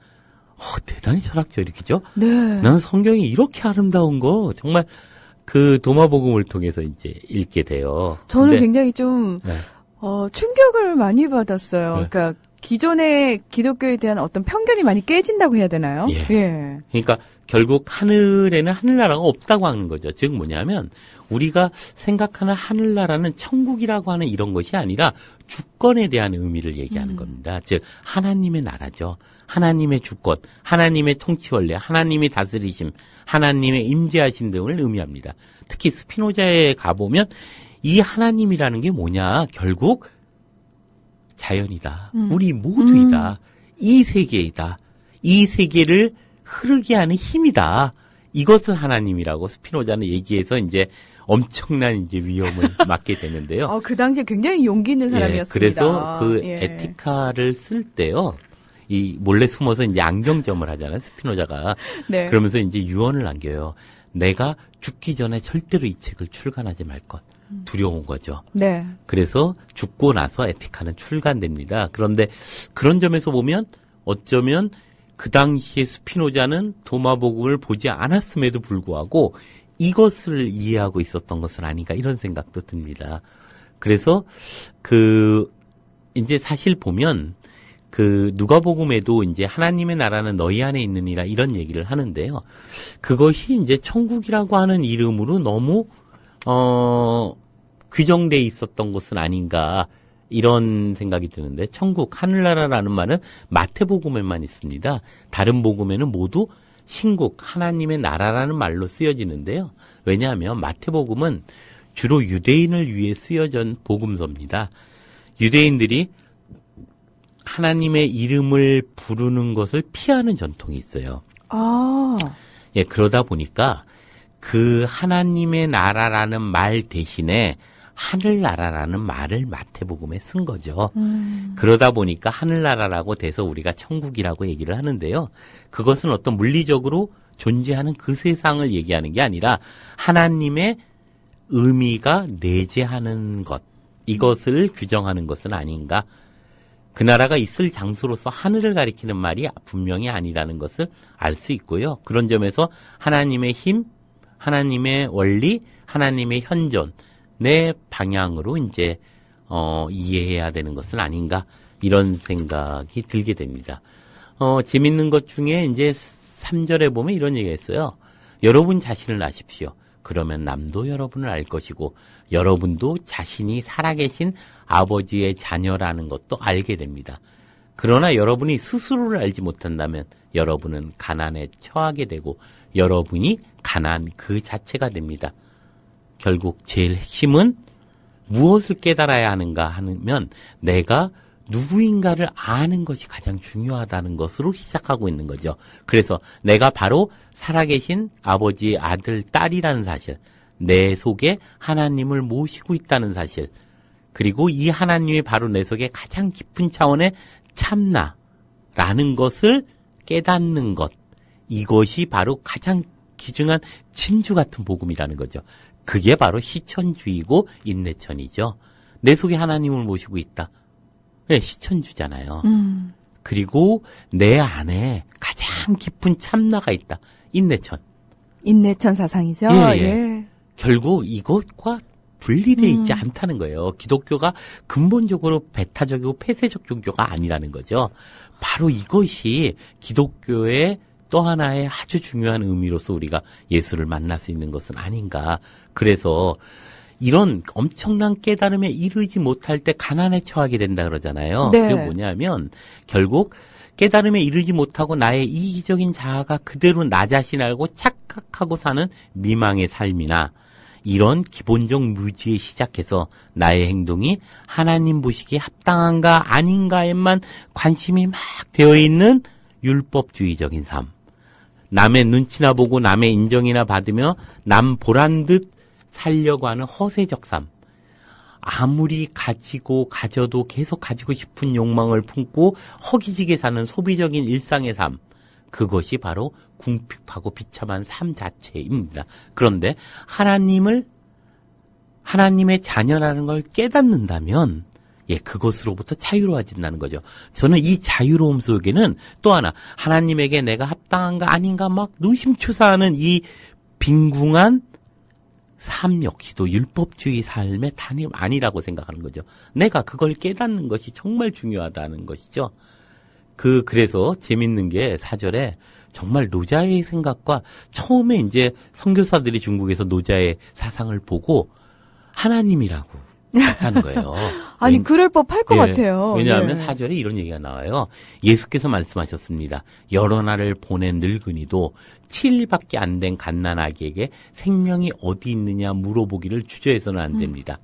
대단히 철학적이죠? 네. 나는 성경이 이렇게 아름다운 거 정말 그 도마복음을 통해서 이제 읽게 돼요. 저는 근데, 굉장히 좀 네. 충격을 많이 받았어요. 네. 그러니까 기존의 기독교에 대한 어떤 편견이 많이 깨진다고 해야 되나요? 예. 예. 그러니까 결국 하늘에는 하늘나라가 없다고 하는 거죠. 즉 뭐냐면 우리가 생각하는 하늘나라는 천국이라고 하는 이런 것이 아니라 주권에 대한 의미를 얘기하는 겁니다. 즉 하나님의 나라죠. 하나님의 주권, 하나님의 통치 원리, 하나님의 다스리심, 하나님의 임재하심 등을 의미합니다. 특히 스피노자에 가보면 이 하나님이라는 게 뭐냐, 결국 자연이다. 우리 모두이다. 이 세계이다. 이 세계를 흐르게 하는 힘이다. 이것을 하나님이라고 스피노자는 얘기해서 이제 엄청난 이제 위험을 맞게 되는데요. 그 당시에 굉장히 용기 있는 사람이었습니다. 그래서 그 예. 에티카를 쓸 때요. 이 몰래 숨어서 이제 안경점을 하잖아요. 스피노자가. 네. 그러면서 이제 유언을 남겨요. 내가 죽기 전에 절대로 이 책을 출간하지 말 것. 두려운 거죠. 네. 그래서 죽고 나서 에티카는 출간됩니다. 그런데 그런 점에서 보면 어쩌면 그 당시에 스피노자는 도마복음을 보지 않았음에도 불구하고 이것을 이해하고 있었던 것은 아닌가 이런 생각도 듭니다. 그래서 이제 사실 보면 누가복음에도 이제 하나님의 나라는 너희 안에 있느니라 이런 얘기를 하는데요. 그것이 이제 천국이라고 하는 이름으로 너무 규정돼 있었던 것은 아닌가 이런 생각이 드는데 천국, 하늘나라라는 말은 마태복음에만 있습니다. 다른 복음에는 모두 신국, 하나님의 나라라는 말로 쓰여지는데요. 왜냐하면 마태복음은 주로 유대인을 위해 쓰여진 복음서입니다. 유대인들이 하나님의 이름을 부르는 것을 피하는 전통이 있어요. 예, 그러다 보니까 그 하나님의 나라라는 말 대신에 하늘나라라는 말을 마태복음에 쓴 거죠. 그러다 보니까 하늘나라라고 돼서 우리가 천국이라고 얘기를 하는데요. 그것은 어떤 물리적으로 존재하는 그 세상을 얘기하는 게 아니라 하나님의 의미가 내재하는 것, 이것을 규정하는 것은 아닌가. 그 나라가 있을 장소로서 하늘을 가리키는 말이 분명히 아니라는 것을 알 수 있고요. 그런 점에서 하나님의 힘, 하나님의 원리, 하나님의 현존, 내 방향으로 이제 이해해야 되는 것은 아닌가 이런 생각이 들게 됩니다. 재밌는 것 중에 이제 3절에 보면 이런 얘기가 있어요. 여러분 자신을 아십시오. 그러면 남도 여러분을 알 것이고 여러분도 자신이 살아계신 아버지의 자녀라는 것도 알게 됩니다. 그러나 여러분이 스스로를 알지 못한다면 여러분은 가난에 처하게 되고 여러분이 가난 그 자체가 됩니다. 결국 제일 핵심은 무엇을 깨달아야 하는가 하면 내가 누구인가를 아는 것이 가장 중요하다는 것으로 시작하고 있는 거죠. 그래서 내가 바로 살아계신 아버지의 아들, 딸이라는 사실, 내 속에 하나님을 모시고 있다는 사실, 그리고 이 하나님이 바로 내 속에 가장 깊은 차원의 참나라는 것을 깨닫는 것, 이것이 바로 가장 귀중한 진주 같은 복음이라는 거죠. 그게 바로 시천주의고 인내천이죠. 내 속에 하나님을 모시고 있다. 네, 시천주잖아요. 그리고 내 안에 가장 깊은 참나가 있다. 인내천. 인내천 사상이죠. 예. 예. 결국 이것과 분리되어 있지 않다는 거예요. 기독교가 근본적으로 배타적이고 폐쇄적 종교가 아니라는 거죠. 바로 이것이 기독교의 또 하나의 아주 중요한 의미로서 우리가 예수를 만날 수 있는 것은 아닌가. 그래서 이런 엄청난 깨달음에 이르지 못할 때 가난에 처하게 된다 그러잖아요. 네. 그게 뭐냐면 결국 깨달음에 이르지 못하고 나의 이기적인 자아가 그대로 나 자신 알고 착각하고 사는 미망의 삶이나 이런 기본적 무지에 시작해서 나의 행동이 하나님 보시기에 합당한가 아닌가에만 관심이 막 되어 있는 율법주의적인 삶. 남의 눈치나 보고 남의 인정이나 받으며 남 보란 듯 살려고 하는 허세적 삶. 아무리 가져도 계속 가지고 싶은 욕망을 품고 허기지게 사는 소비적인 일상의 삶. 그것이 바로 궁핍하고 비참한 삶 자체입니다. 그런데 하나님의 자녀라는 걸 깨닫는다면 그것으로부터 자유로워진다는 거죠. 저는 이 자유로움 속에는 또 하나 하나님에게 내가 합당한가 아닌가 막 노심초사하는 이 빈궁한 삶 역시도 율법주의 삶의 단임 아니라고 생각하는 거죠. 내가 그걸 깨닫는 것이 정말 중요하다는 것이죠. 그래서 재밌는 게 4절에 정말 노자의 생각과 처음에 이제 선교사들이 중국에서 노자의 사상을 보고 하나님이라고 하는 거예요. 아니 그럴 법할 것 같아요. 왜냐하면 네. 4절에 이런 얘기가 나와요. 예수께서 말씀하셨습니다. 여러 날을 보낸 늙은이도 7일밖에 안 된 갓난아기에게 생명이 어디 있느냐 물어보기를 주저해서는 안 됩니다.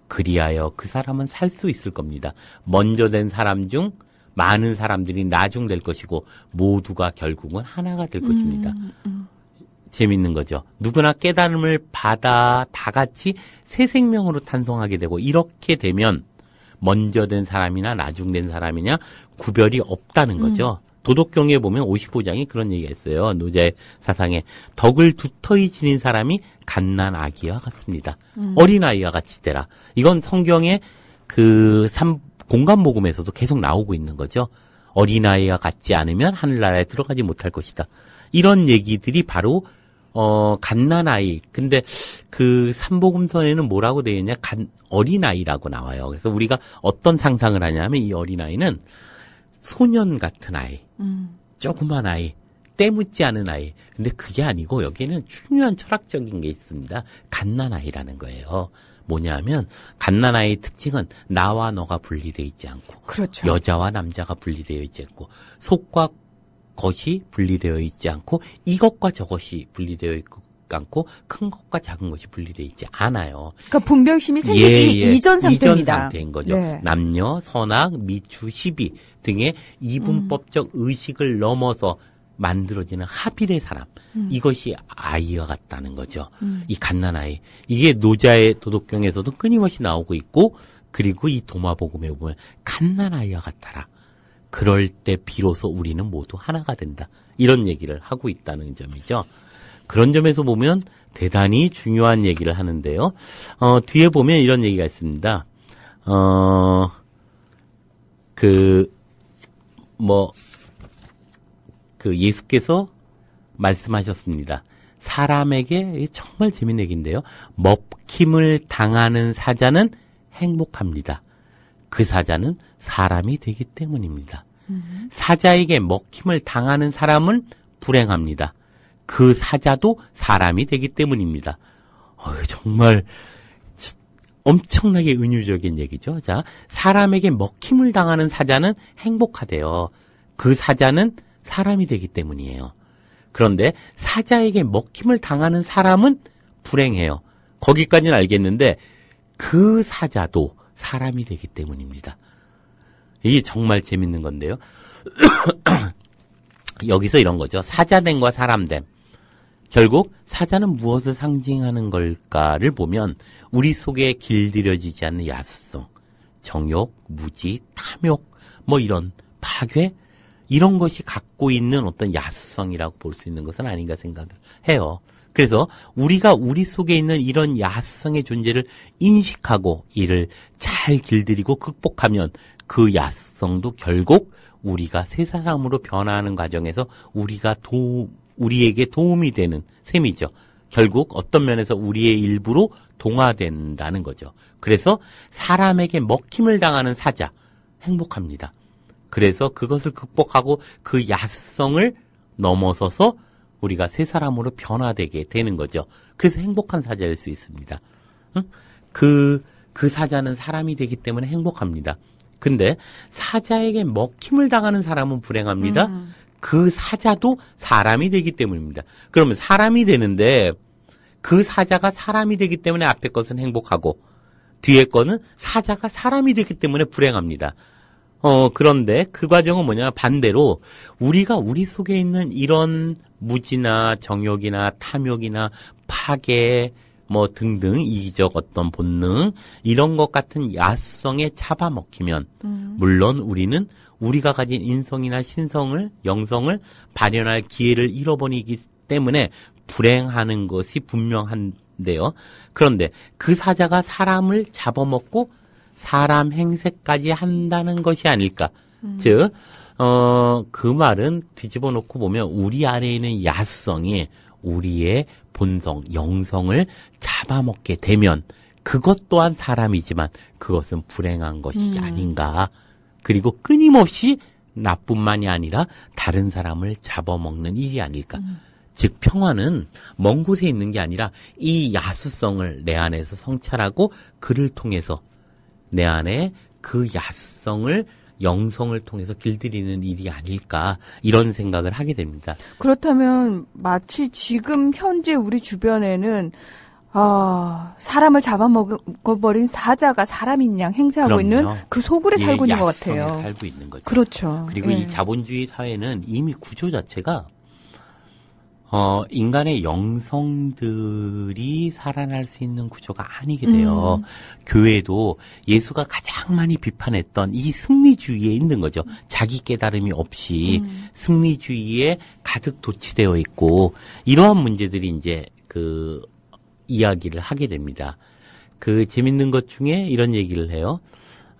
그리하여 그 사람은 살 수 있을 겁니다. 먼저 된 사람 중 많은 사람들이 나중될 것이고 모두가 결국은 하나가 될 것입니다. 재밌는 거죠. 누구나 깨달음을 받아 다 같이 새 생명으로 탄생하게 되고 이렇게 되면 먼저 된 사람이나 나중된 사람이냐 구별이 없다는 거죠. 도덕경에 보면 55장이 그런 얘기가 있어요. 노자의 사상에 덕을 두터이 지닌 사람이 갓난아기와 같습니다. 어린아이와 같이 되라. 이건 성경의 공간복음에서도 계속 나오고 있는 거죠. 어린아이와 같지 않으면 하늘나라에 들어가지 못할 것이다. 이런 얘기들이 바로 갓난아이. 근데 그 삼복음서에는 뭐라고 되어 있냐? 어린아이라고 나와요. 그래서 우리가 어떤 상상을 하냐면 이 어린아이는 소년 같은 아이, 조그만 아이, 때묻지 않은 아이. 근데 그게 아니고 여기에는 중요한 철학적인 게 있습니다. 갓난아이라는 거예요. 뭐냐면 갓난아이의 특징은 나와 너가 분리되어 있지 않고, 그렇죠. 여자와 남자가 분리되어 있지 않고, 속과 것이 분리되어 있지 않고, 이것과 저것이 분리되어 있고 않고, 큰 것과 작은 것이 분리되어 있지 않아요. 그러니까 분별심이 생기기 이전 상태입니다. 이전 상태인 거죠. 네. 남녀, 선악, 미추, 시비 등의 이분법적 의식을 넘어서 만들어지는 합일의 사람. 이것이 아이와 같다는 거죠. 이 갓난아이. 이게 노자의 도덕경에서도 끊임없이 나오고 있고, 그리고 이 도마복음에 보면 갓난아이와 같아라. 그럴 때 비로소 우리는 모두 하나가 된다. 이런 얘기를 하고 있다는 점이죠. 그런 점에서 보면 대단히 중요한 얘기를 하는데요. 뒤에 보면 이런 얘기가 있습니다. 예수께서 말씀하셨습니다. 사람에게, 정말 재밌는 얘기인데요. 먹힘을 당하는 사자는 행복합니다. 그 사자는 사람이 되기 때문입니다. 사자에게 먹힘을 당하는 사람은 불행합니다. 그 사자도 사람이 되기 때문입니다. 정말 엄청나게 은유적인 얘기죠. 자, 사람에게 먹힘을 당하는 사자는 행복하대요. 그 사자는 사람이 되기 때문이에요. 그런데 사자에게 먹힘을 당하는 사람은 불행해요. 거기까지는 알겠는데 그 사자도 사람이 되기 때문입니다. 이게 정말 재밌는 건데요. 여기서 이런 거죠. 사자됨과 사람됨. 결국 사자는 무엇을 상징하는 걸까를 보면 우리 속에 길들여지지 않는 야수성, 정욕, 무지, 탐욕, 이런 파괴, 이런 것이 갖고 있는 어떤 야수성이라고 볼 수 있는 것은 아닌가 생각을 해요. 그래서 우리가 우리 속에 있는 이런 야수성의 존재를 인식하고 이를 잘 길들이고 극복하면 그 야수성도 결국 우리가 새 사람으로 변화하는 과정에서 우리에게 도움이 되는 셈이죠. 결국 어떤 면에서 우리의 일부로 동화된다는 거죠. 그래서 사람에게 먹힘을 당하는 사자, 행복합니다. 그래서 그것을 극복하고 그 야성을 넘어서서 우리가 새 사람으로 변화되게 되는 거죠. 그래서 행복한 사자일 수 있습니다. 그 사자는 사람이 되기 때문에 행복합니다. 근데 사자에게 먹힘을 당하는 사람은 불행합니다. 그 사자도 사람이 되기 때문입니다. 그러면 사람이 되는데 그 사자가 사람이 되기 때문에 앞에 것은 행복하고 뒤에 거는 사자가 사람이 되기 때문에 불행합니다. 그런데 그 과정은 뭐냐? 반대로 우리가 우리 속에 있는 이런 무지나 정욕이나 탐욕이나 파괴 등등 이기적 어떤 본능 이런 것 같은 야성에 잡아먹히면 물론 우리는 우리가 가진 인성이나 신성을 영성을 발현할 기회를 잃어버리기 때문에 불행하는 것이 분명한데요. 그런데 그 사자가 사람을 잡아먹고 사람 행세까지 한다는 것이 아닐까. 즉, 그 말은 뒤집어 놓고 보면 우리 안에 있는 야수성이 우리의 본성, 영성을 잡아먹게 되면 그것 또한 사람이지만 그것은 불행한 것이 아닌가. 그리고 끊임없이 나뿐만이 아니라 다른 사람을 잡아먹는 일이 아닐까. 즉 평화는 먼 곳에 있는 게 아니라 이 야수성을 내 안에서 성찰하고 그를 통해서 내 안에 그 야성을 영성을 통해서 길들이는 일이 아닐까 이런 생각을 하게 됩니다. 그렇다면 마치 지금 현재 우리 주변에는 사람을 잡아먹어버린 사자가 사람인 양 행세하고 그럼요. 있는 그 속을에 살고 있는 것 야성에 같아요. 살고 있는 거죠. 그렇죠. 그리고 이 자본주의 사회는 이미 구조 자체가 인간의 영성들이 살아날 수 있는 구조가 아니게 돼요. 교회도 예수가 가장 많이 비판했던 이 승리주의에 있는 거죠. 자기 깨달음이 없이 승리주의에 가득 도취되어 있고 이러한 문제들이 이제 이야기를 하게 됩니다. 재밌는 것 중에 이런 얘기를 해요.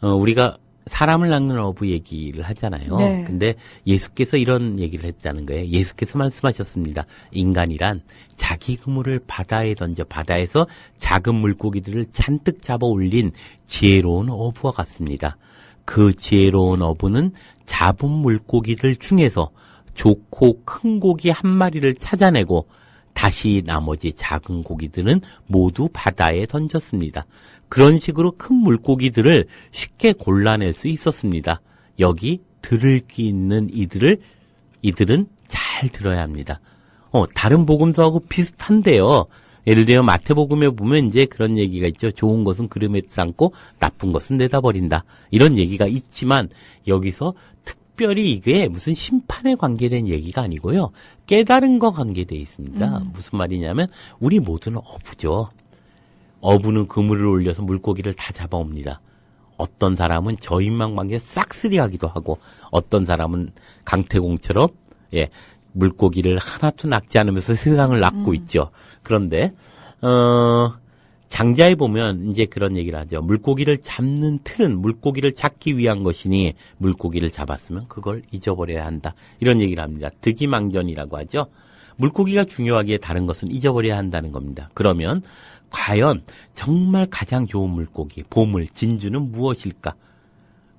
우리가 사람을 낚는 어부 얘기를 하잖아요. 네. 근데 예수께서 이런 얘기를 했다는 거예요. 예수께서 말씀하셨습니다. 인간이란 자기 그물을 바다에 던져 바다에서 작은 물고기들을 잔뜩 잡아 올린 지혜로운 어부와 같습니다. 그 지혜로운 어부는 잡은 물고기들 중에서 좋고 큰 고기 한 마리를 찾아내고 다시 나머지 작은 고기들은 모두 바다에 던졌습니다. 그런 식으로 큰 물고기들을 쉽게 골라낼 수 있었습니다. 여기 들을 귀 있는 이들은 잘 들어야 합니다. 다른 복음서하고 비슷한데요. 예를 들어 마태복음에 보면 이제 그런 얘기가 있죠. 좋은 것은 그름에 쌓고 나쁜 것은 내다버린다. 이런 얘기가 있지만 여기서 특별히 이게 무슨 심판에 관계된 얘기가 아니고요. 깨달은 거 관계되어 있습니다. 무슨 말이냐면 우리 모두는 어부죠. 어부는 그물을 올려서 물고기를 다 잡아옵니다. 어떤 사람은 저인망망에 싹쓸이하기도 하고 어떤 사람은 강태공처럼 물고기를 하나도 낚지 않으면서 세상을 낚고 있죠. 그런데 장자에 보면 이제 그런 얘기를 하죠. 물고기를 잡는 틀은 물고기를 잡기 위한 것이니 물고기를 잡았으면 그걸 잊어버려야 한다. 이런 얘기를 합니다. 득이망전이라고 하죠. 물고기가 중요하기에 다른 것은 잊어버려야 한다는 겁니다. 그러면 과연 정말 가장 좋은 물고기, 보물, 진주는 무엇일까?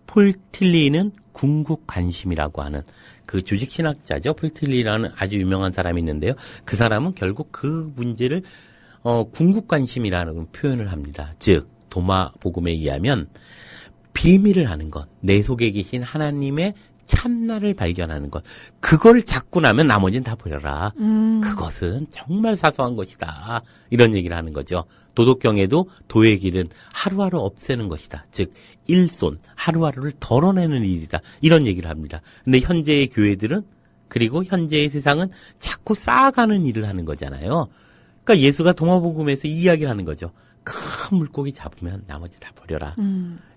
폴틸리는 궁극관심이라고 하는 그 주식신학자죠. 폴틸리라는 아주 유명한 사람이 있는데요. 그 사람은 결국 그 문제를 궁극관심이라는 표현을 합니다. 즉 도마복음에 의하면 비밀을 아는 것, 내 속에 계신 하나님의 참나를 발견하는 것, 그걸 잡고 나면 나머지는 다 버려라. 그것은 정말 사소한 것이다. 이런 얘기를 하는 거죠. 도덕경에도 도의 길은 하루하루 없애는 것이다. 즉 일손, 하루하루를 덜어내는 일이다. 이런 얘기를 합니다. 근데 현재의 교회들은 그리고 현재의 세상은 자꾸 쌓아가는 일을 하는 거잖아요. 그러니까 예수가 도마복음에서 이야기를 하는 거죠. 큰 물고기 잡으면 나머지 다 버려라.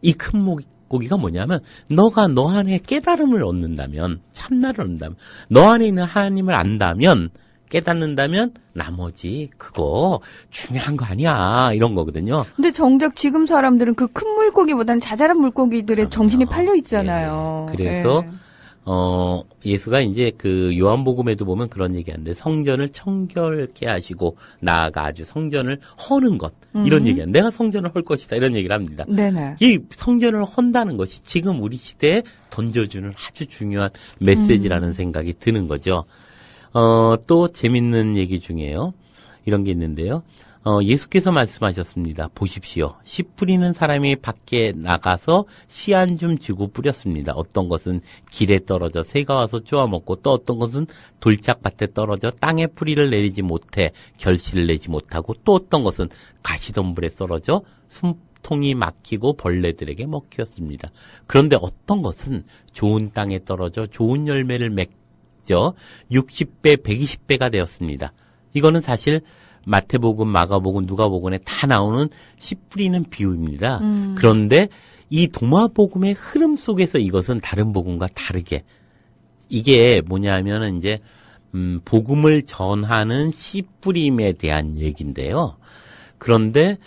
이 큰 물고기가 뭐냐면 너가 너 안에 깨달음을 얻는다면, 참나를 얻는다면, 너 안에 있는 하나님을 안다면, 깨닫는다면 나머지 그거 중요한 거 아니야. 이런 거거든요. 근데 정작 지금 사람들은 그 큰 물고기보다는 자잘한 물고기들의 정신이 팔려 있잖아요. 예. 그래서 예수가 이제 그 요한복음에도 보면 그런 얘기하는데 성전을 청결케 하시고 나아가 아주 성전을 허는 것 이런 얘기하는데 내가 성전을 헐 것이다 이런 얘기를 합니다. 네네. 이 성전을 헌다는 것이 지금 우리 시대에 던져주는 아주 중요한 메시지라는 생각이 드는 거죠. 또 재밌는 얘기 중에요. 이런 게 있는데요. 예수께서 말씀하셨습니다. 보십시오. 씨 뿌리는 사람이 밖에 나가서 씨 한 줌 쥐고 뿌렸습니다. 어떤 것은 길에 떨어져 새가 와서 쪼아먹고 또 어떤 것은 돌짝밭에 떨어져 땅에 뿌리를 내리지 못해 결실을 내지 못하고 또 어떤 것은 가시덤불에 썰어져 숨통이 막히고 벌레들에게 먹혔습니다. 그런데 어떤 것은 좋은 땅에 떨어져 좋은 열매를 맺죠. 60배, 120배가 되었습니다. 이거는 사실 마태복음, 마가복음, 누가복음에 다 나오는 씨 뿌리는 비유입니다. 그런데 이 도마복음의 흐름 속에서 이것은 다른 복음과 다르게 이게 뭐냐면은 이제 복음을 전하는 씨 뿌림에 대한 얘기인데요. 그런데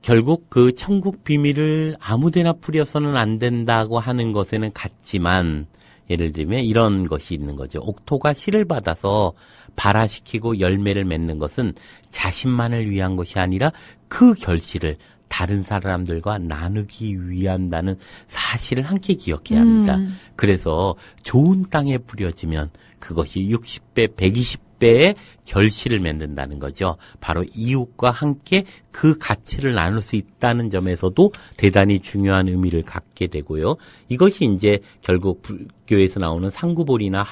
결국 그 천국 비밀을 아무데나 뿌려서는 안 된다고 하는 것에는 같지만 예를 들면 이런 것이 있는 거죠. 옥토가 씨를 받아서 발화시키고 열매를 맺는 것은 자신만을 위한 것이 아니라 그 결실을 다른 사람들과 나누기 위한다는 사실을 함께 기억해야 합니다. 그래서 좋은 땅에 뿌려지면 그것이 60배, 120배의 결실을 맺는다는 거죠. 바로 이웃과 함께 그 가치를 나눌 수 있다는 점에서도 대단히 중요한 의미를 갖게 되고요. 이것이 이제 결국 불교에서 나오는 상구보리나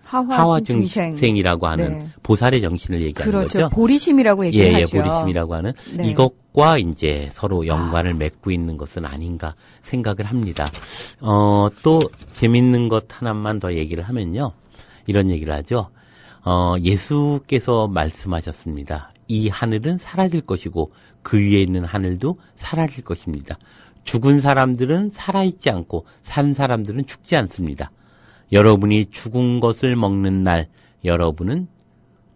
하화중생이라고 하는 네. 보살의 정신을 얘기하는 그렇죠. 거죠. 보리심이라고 얘기하죠. 보리심이라고 하는 네. 이것과 이제 서로 연관을 맺고 있는 것은 아닌가 생각을 합니다. 또 재밌는 것 하나만 더 얘기를 하면요. 이런 얘기를 하죠. 예수께서 말씀하셨습니다. 이 하늘은 사라질 것이고 그 위에 있는 하늘도 사라질 것입니다. 죽은 사람들은 살아있지 않고 산 사람들은 죽지 않습니다. 여러분이 죽은 것을 먹는 날 여러분은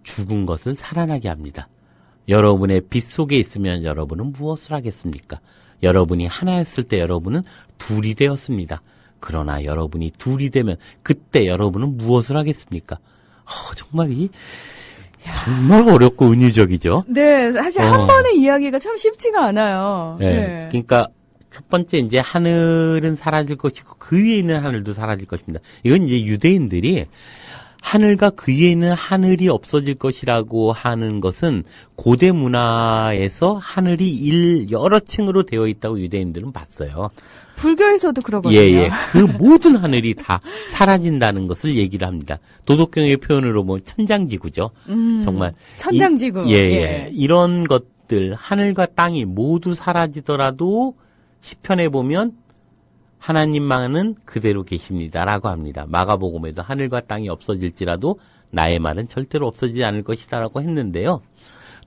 죽은 것을 살아나게 합니다. 여러분의 빚 속에 있으면 여러분은 무엇을 하겠습니까? 여러분이 하나였을 때 여러분은 둘이 되었습니다. 그러나 여러분이 둘이 되면 그때 여러분은 무엇을 하겠습니까? 정말 어렵고 은유적이죠. 네, 사실 한 번의 이야기가 참 쉽지가 않아요. 네. 그러니까 첫 번째 이제 하늘은 사라질 것이고 그 위에 있는 하늘도 사라질 것입니다. 이건 이제 유대인들이 하늘과 그 위에 있는 하늘이 없어질 것이라고 하는 것은 고대 문화에서 하늘이 여러 층으로 되어 있다고 유대인들은 봤어요. 불교에서도 그러거든요. 예. 그 모든 하늘이 다 사라진다는 것을 얘기를 합니다. 도덕경의 표현으로 보면 천장지구죠. 정말. 천장지구. 예. 이런 것들, 하늘과 땅이 모두 사라지더라도 시편에 보면 하나님만은 그대로 계십니다라고 합니다. 마가복음에도 하늘과 땅이 없어질지라도 나의 말은 절대로 없어지지 않을 것이다라고 했는데요.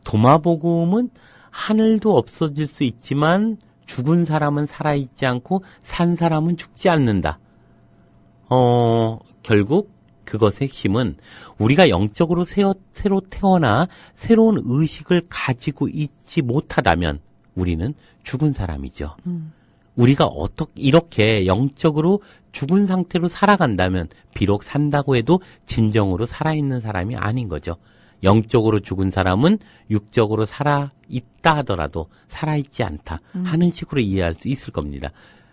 도마복음은 하늘도 없어질 수 있지만 죽은 사람은 살아있지 않고 산 사람은 죽지 않는다. 결국 그것의 핵심은 우리가 영적으로 새로 태어나 새로운 의식을 가지고 있지 못하다면 우리는 죽은 사람이죠. 우리가 이렇게 영적으로 죽은 상태로 살아간다면 비록 산다고 해도 진정으로 살아있는 사람이 아닌 거죠. 영적으로 죽은 사람은 육적으로 살아있다 하더라도 살아있지 않다 하는 식으로 이해할 수 있을 겁니다.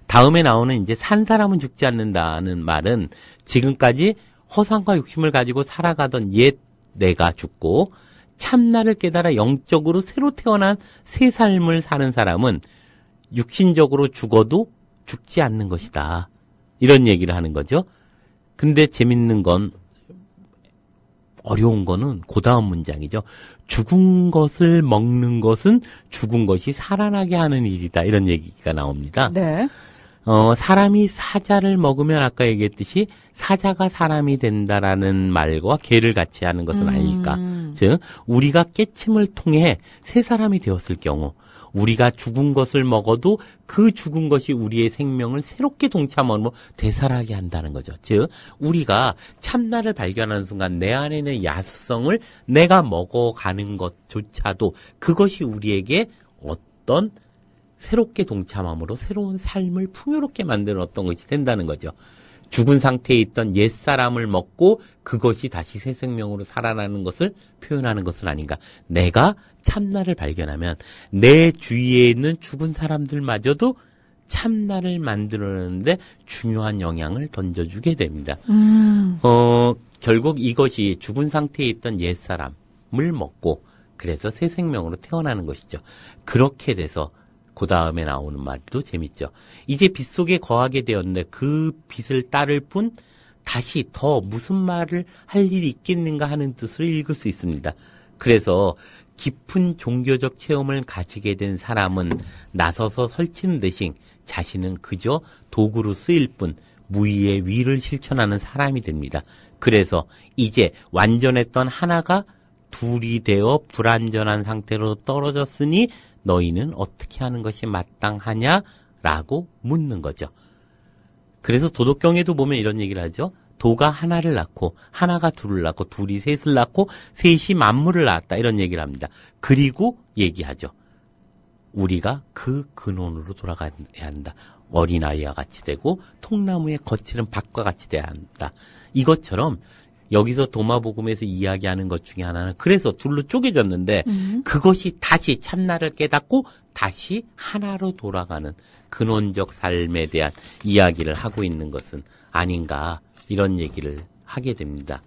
다음에 나오는 이제 산 사람은 죽지 않는다는 말은 지금까지 허상과 욕심을 가지고 살아가던 옛 내가 죽고 참나를 깨달아 영적으로 새로 태어난 새 삶을 사는 사람은 육신적으로 죽어도 죽지 않는 것이다. 이런 얘기를 하는 거죠. 근데 재밌는 건 어려운 거는 그 다음 문장이죠. 죽은 것을 먹는 것은 죽은 것이 살아나게 하는 일이다. 이런 얘기가 나옵니다. 네. 사람이 사자를 먹으면 아까 얘기했듯이 사자가 사람이 된다라는 말과 개를 같이 하는 것은 아닐까. 즉 우리가 깨침을 통해 새 사람이 되었을 경우 우리가 죽은 것을 먹어도 그 죽은 것이 우리의 생명을 새롭게 동참하고 되살아나게 한다는 거죠. 즉 우리가 참나를 발견하는 순간 내 안에 있는 야수성을 내가 먹어가는 것조차도 그것이 우리에게 어떤 새롭게 동참함으로 새로운 삶을 풍요롭게 만드는 어떤 것이 된다는 거죠. 죽은 상태에 있던 옛사람을 먹고 그것이 다시 새 생명으로 살아나는 것을 표현하는 것은 아닌가. 내가 참나를 발견하면 내 주위에 있는 죽은 사람들마저도 참나를 만들어내는데 중요한 영향을 던져주게 됩니다. 결국 이것이 죽은 상태에 있던 옛사람을 먹고 그래서 새 생명으로 태어나는 것이죠. 그렇게 돼서 그 다음에 나오는 말도 재밌죠. 이제 빛 속에 거하게 되었는데 그 빛을 따를 뿐 다시 더 무슨 말을 할 일이 있겠는가 하는 뜻으로 읽을 수 있습니다. 그래서 깊은 종교적 체험을 가지게 된 사람은 나서서 설치는 대신 자신은 그저 도구로 쓰일 뿐 무의의 위를 실천하는 사람이 됩니다. 그래서 이제 완전했던 하나가 둘이 되어 불완전한 상태로 떨어졌으니 너희는 어떻게 하는 것이 마땅하냐라고 묻는 거죠. 그래서 도덕경에도 보면 이런 얘기를 하죠. 도가 하나를 낳고 하나가 둘을 낳고 둘이 셋을 낳고 셋이 만물을 낳았다 이런 얘기를 합니다. 그리고 얘기하죠. 우리가 그 근원으로 돌아가야 한다. 어린아이와 같이 되고 통나무의 거칠은 밭과 같이 돼야 한다. 이것처럼 여기서 도마복음에서 이야기하는 것 중에 하나는 그래서 둘로 쪼개졌는데 그것이 다시 참나를 깨닫고 다시 하나로 돌아가는 근원적 삶에 대한 이야기를 하고 있는 것은 아닌가 이런 얘기를 하게 됩니다.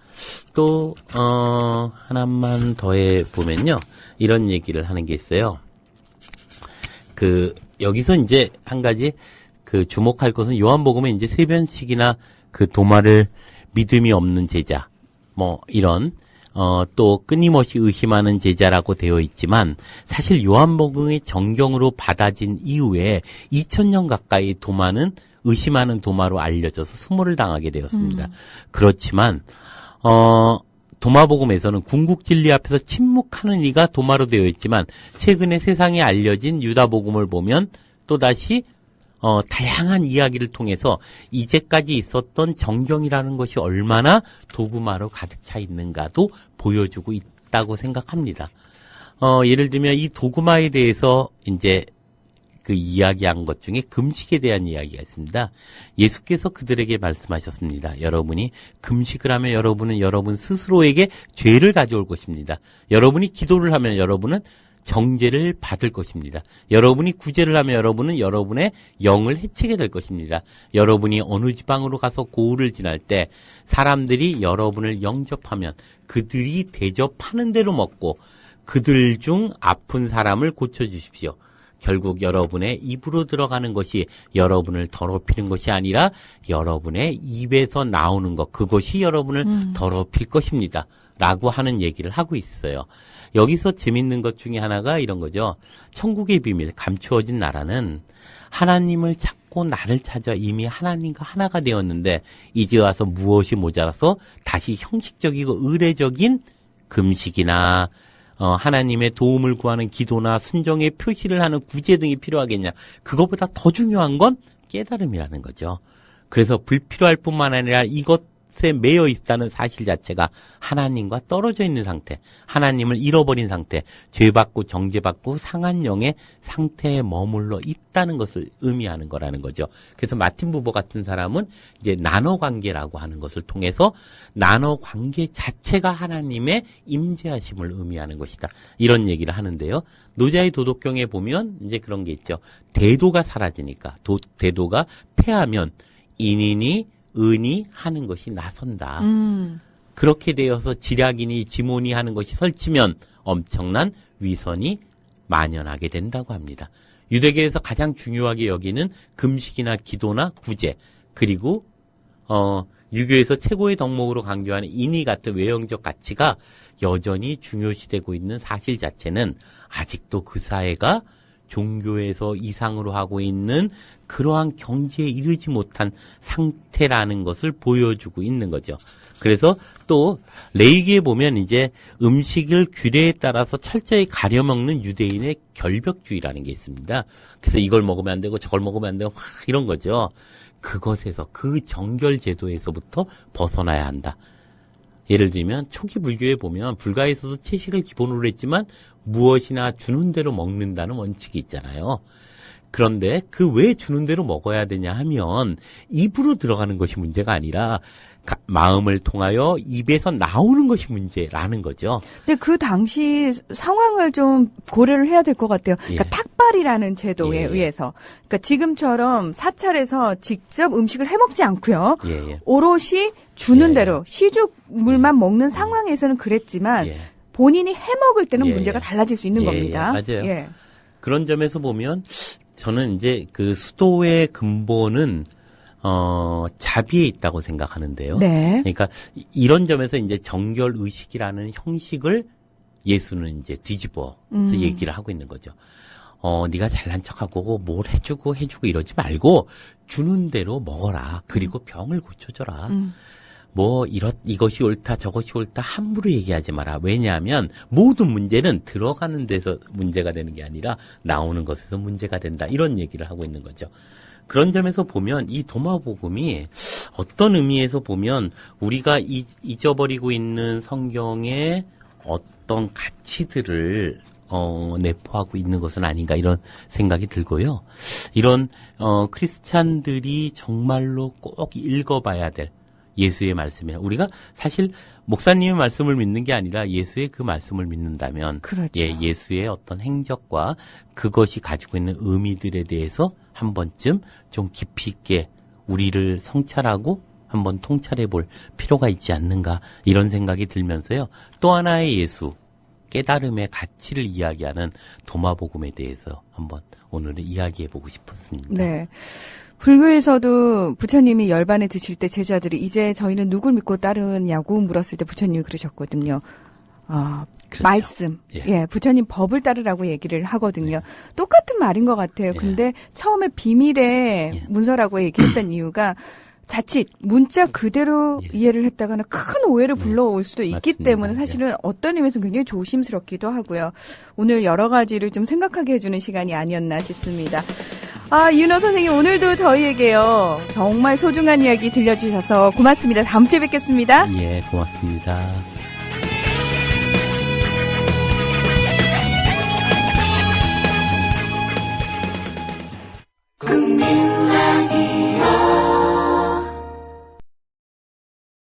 또 하나만 더해 보면요. 이런 얘기를 하는 게 있어요. 여기서 이제 한 가지 주목할 것은 요한복음에 이제 3번씩이나 도마를 믿음이 없는 제자, 이런, 또 끊임없이 의심하는 제자라고 되어 있지만, 사실 요한복음이 정경으로 받아진 이후에 2000년 가까이 도마는 의심하는 도마로 알려져서 수모를 당하게 되었습니다. 그렇지만, 도마복음에서는 궁극진리 앞에서 침묵하는 이가 도마로 되어 있지만, 최근에 세상에 알려진 유다복음을 보면 또다시 다양한 이야기를 통해서 이제까지 있었던 정경이라는 것이 얼마나 도구마로 가득 차 있는가도 보여주고 있다고 생각합니다. 예를 들면 이 도구마에 대해서 이제 그 이야기한 것 중에 금식에 대한 이야기가 있습니다. 예수께서 그들에게 말씀하셨습니다. 여러분이 금식을 하면 여러분은 여러분 스스로에게 죄를 가져올 것입니다. 여러분이 기도를 하면 여러분은 정죄를 받을 것입니다. 여러분이 구제를 하면 여러분은 여러분의 영을 해치게 될 것입니다. 여러분이 어느 지방으로 가서 고을을 지날 때 사람들이 여러분을 영접하면 그들이 대접하는 대로 먹고 그들 중 아픈 사람을 고쳐주십시오. 결국 여러분의 입으로 들어가는 것이 여러분을 더럽히는 것이 아니라 여러분의 입에서 나오는 것, 그것이 여러분을 더럽힐 것입니다. 라고 하는 얘기를 하고 있어요. 여기서 재밌는 것 중에 하나가 이런 거죠. 천국의 비밀, 감추어진 나라는 하나님을 찾고 나를 찾아 이미 하나님과 하나가 되었는데 이제 와서 무엇이 모자라서 다시 형식적이고 의례적인 금식이나 하나님의 도움을 구하는 기도나 순종의 표시를 하는 구제 등이 필요하겠냐. 그것보다 더 중요한 건 깨달음이라는 거죠. 그래서 불필요할 뿐만 아니라 이것에 매여 있다는 사실 자체가 하나님과 떨어져 있는 상태, 하나님을 잃어버린 상태, 죄받고 정죄받고 상한 영의 상태에 머물러 있다는 것을 의미하는 거라는 거죠. 그래서 마틴 부버 같은 사람은 이제 나눠 관계라고 하는 것을 통해서 나눠 관계 자체가 하나님의 임재하심을 의미하는 것이다. 이런 얘기를 하는데요. 노자의 도덕경에 보면 이제 그런 게 있죠. 대도가 사라지니까, 대도가 패하면 인인이 은이 하는 것이 나선다. 그렇게 되어서 지략이니 지몬이 하는 것이 설치면 엄청난 위선이 만연하게 된다고 합니다. 유대교에서 가장 중요하게 여기는 금식이나 기도나 구제, 그리고 유교에서 최고의 덕목으로 강조하는 인의 같은 외형적 가치가 여전히 중요시되고 있는 사실 자체는 아직도 그 사회가 종교에서 이상으로 하고 있는 그러한 경지에 이르지 못한 상태라는 것을 보여주고 있는 거죠. 그래서 또 레이기에 보면 이제 음식을 규례에 따라서 철저히 가려먹는 유대인의 결벽주의라는 게 있습니다. 그래서 이걸 먹으면 안 되고 저걸 먹으면 안 되고 이런 거죠. 그것에서 그 정결 제도에서부터 벗어나야 한다. 예를 들면 초기 불교에 보면 불가에서도 채식을 기본으로 했지만 무엇이나 주는 대로 먹는다는 원칙이 있잖아요. 그런데 그 왜 주는 대로 먹어야 되냐 하면 입으로 들어가는 것이 문제가 아니라 마음을 통하여 입에서 나오는 것이 문제라는 거죠. 근데 그 당시 상황을 좀 고려를 해야 될 것 같아요. 그러니까 예. 탁발이라는 제도에 의해서. 그러니까 지금처럼 사찰에서 직접 음식을 해먹지 않고요. 예. 오롯이 주는 예. 대로 시죽물만 먹는 상황에서는 그랬지만 예. 본인이 해먹을 때는 예. 문제가 달라질 수 있는 예. 겁니다. 맞아요. 예. 그런 점에서 보면 저는 이제 그 수도의 근본은 자비에 있다고 생각하는데요. 네. 그러니까 이런 점에서 이제 정결 의식이라는 형식을 예수는 이제 뒤집어서 얘기를 하고 있는 거죠. 네가 잘난 척하고 뭘 해주고 이러지 말고 주는 대로 먹어라. 그리고 병을 고쳐줘라. 이것이 옳다, 저것이 옳다, 함부로 얘기하지 마라. 왜냐하면 모든 문제는 들어가는 데서 문제가 되는 게 아니라 나오는 것에서 문제가 된다. 이런 얘기를 하고 있는 거죠. 그런 점에서 보면 이 도마복음이 어떤 의미에서 보면 우리가 잊어버리고 있는 성경의 어떤 가치들을 내포하고 있는 것은 아닌가 이런 생각이 들고요. 이런 크리스찬들이 정말로 꼭 읽어봐야 될 예수의 말씀이야. 우리가 사실 목사님의 말씀을 믿는 게 아니라 예수의 그 말씀을 믿는다면 그렇죠. 예수의 어떤 행적과 그것이 가지고 있는 의미들에 대해서 한 번쯤 좀 깊이 있게 우리를 성찰하고 한번 통찰해 볼 필요가 있지 않는가 이런 생각이 들면서요. 또 하나의 예수, 깨달음의 가치를 이야기하는 도마복음에 대해서 한번 오늘은 이야기해 보고 싶었습니다. 네. 불교에서도 부처님이 열반에 드실 때 제자들이 이제 저희는 누굴 믿고 따르냐고 물었을 때 부처님이 그러셨거든요. 그렇죠. 말씀. 예. 부처님 법을 따르라고 얘기를 하거든요. 똑같은 말인 것 같아요. 예. 근데 처음에 비밀의 문서라고 얘기했던 이유가 자칫 문자 그대로 이해를 했다가는 큰 오해를 불러올 수도 있기 맞습니다. 때문에 사실은 어떤 의미에서는 굉장히 조심스럽기도 하고요. 오늘 여러 가지를 좀 생각하게 해주는 시간이 아니었나 싶습니다. 윤호 선생님 오늘도 저희에게요. 정말 소중한 이야기 들려주셔서 고맙습니다. 다음 주에 뵙겠습니다. 예, 고맙습니다.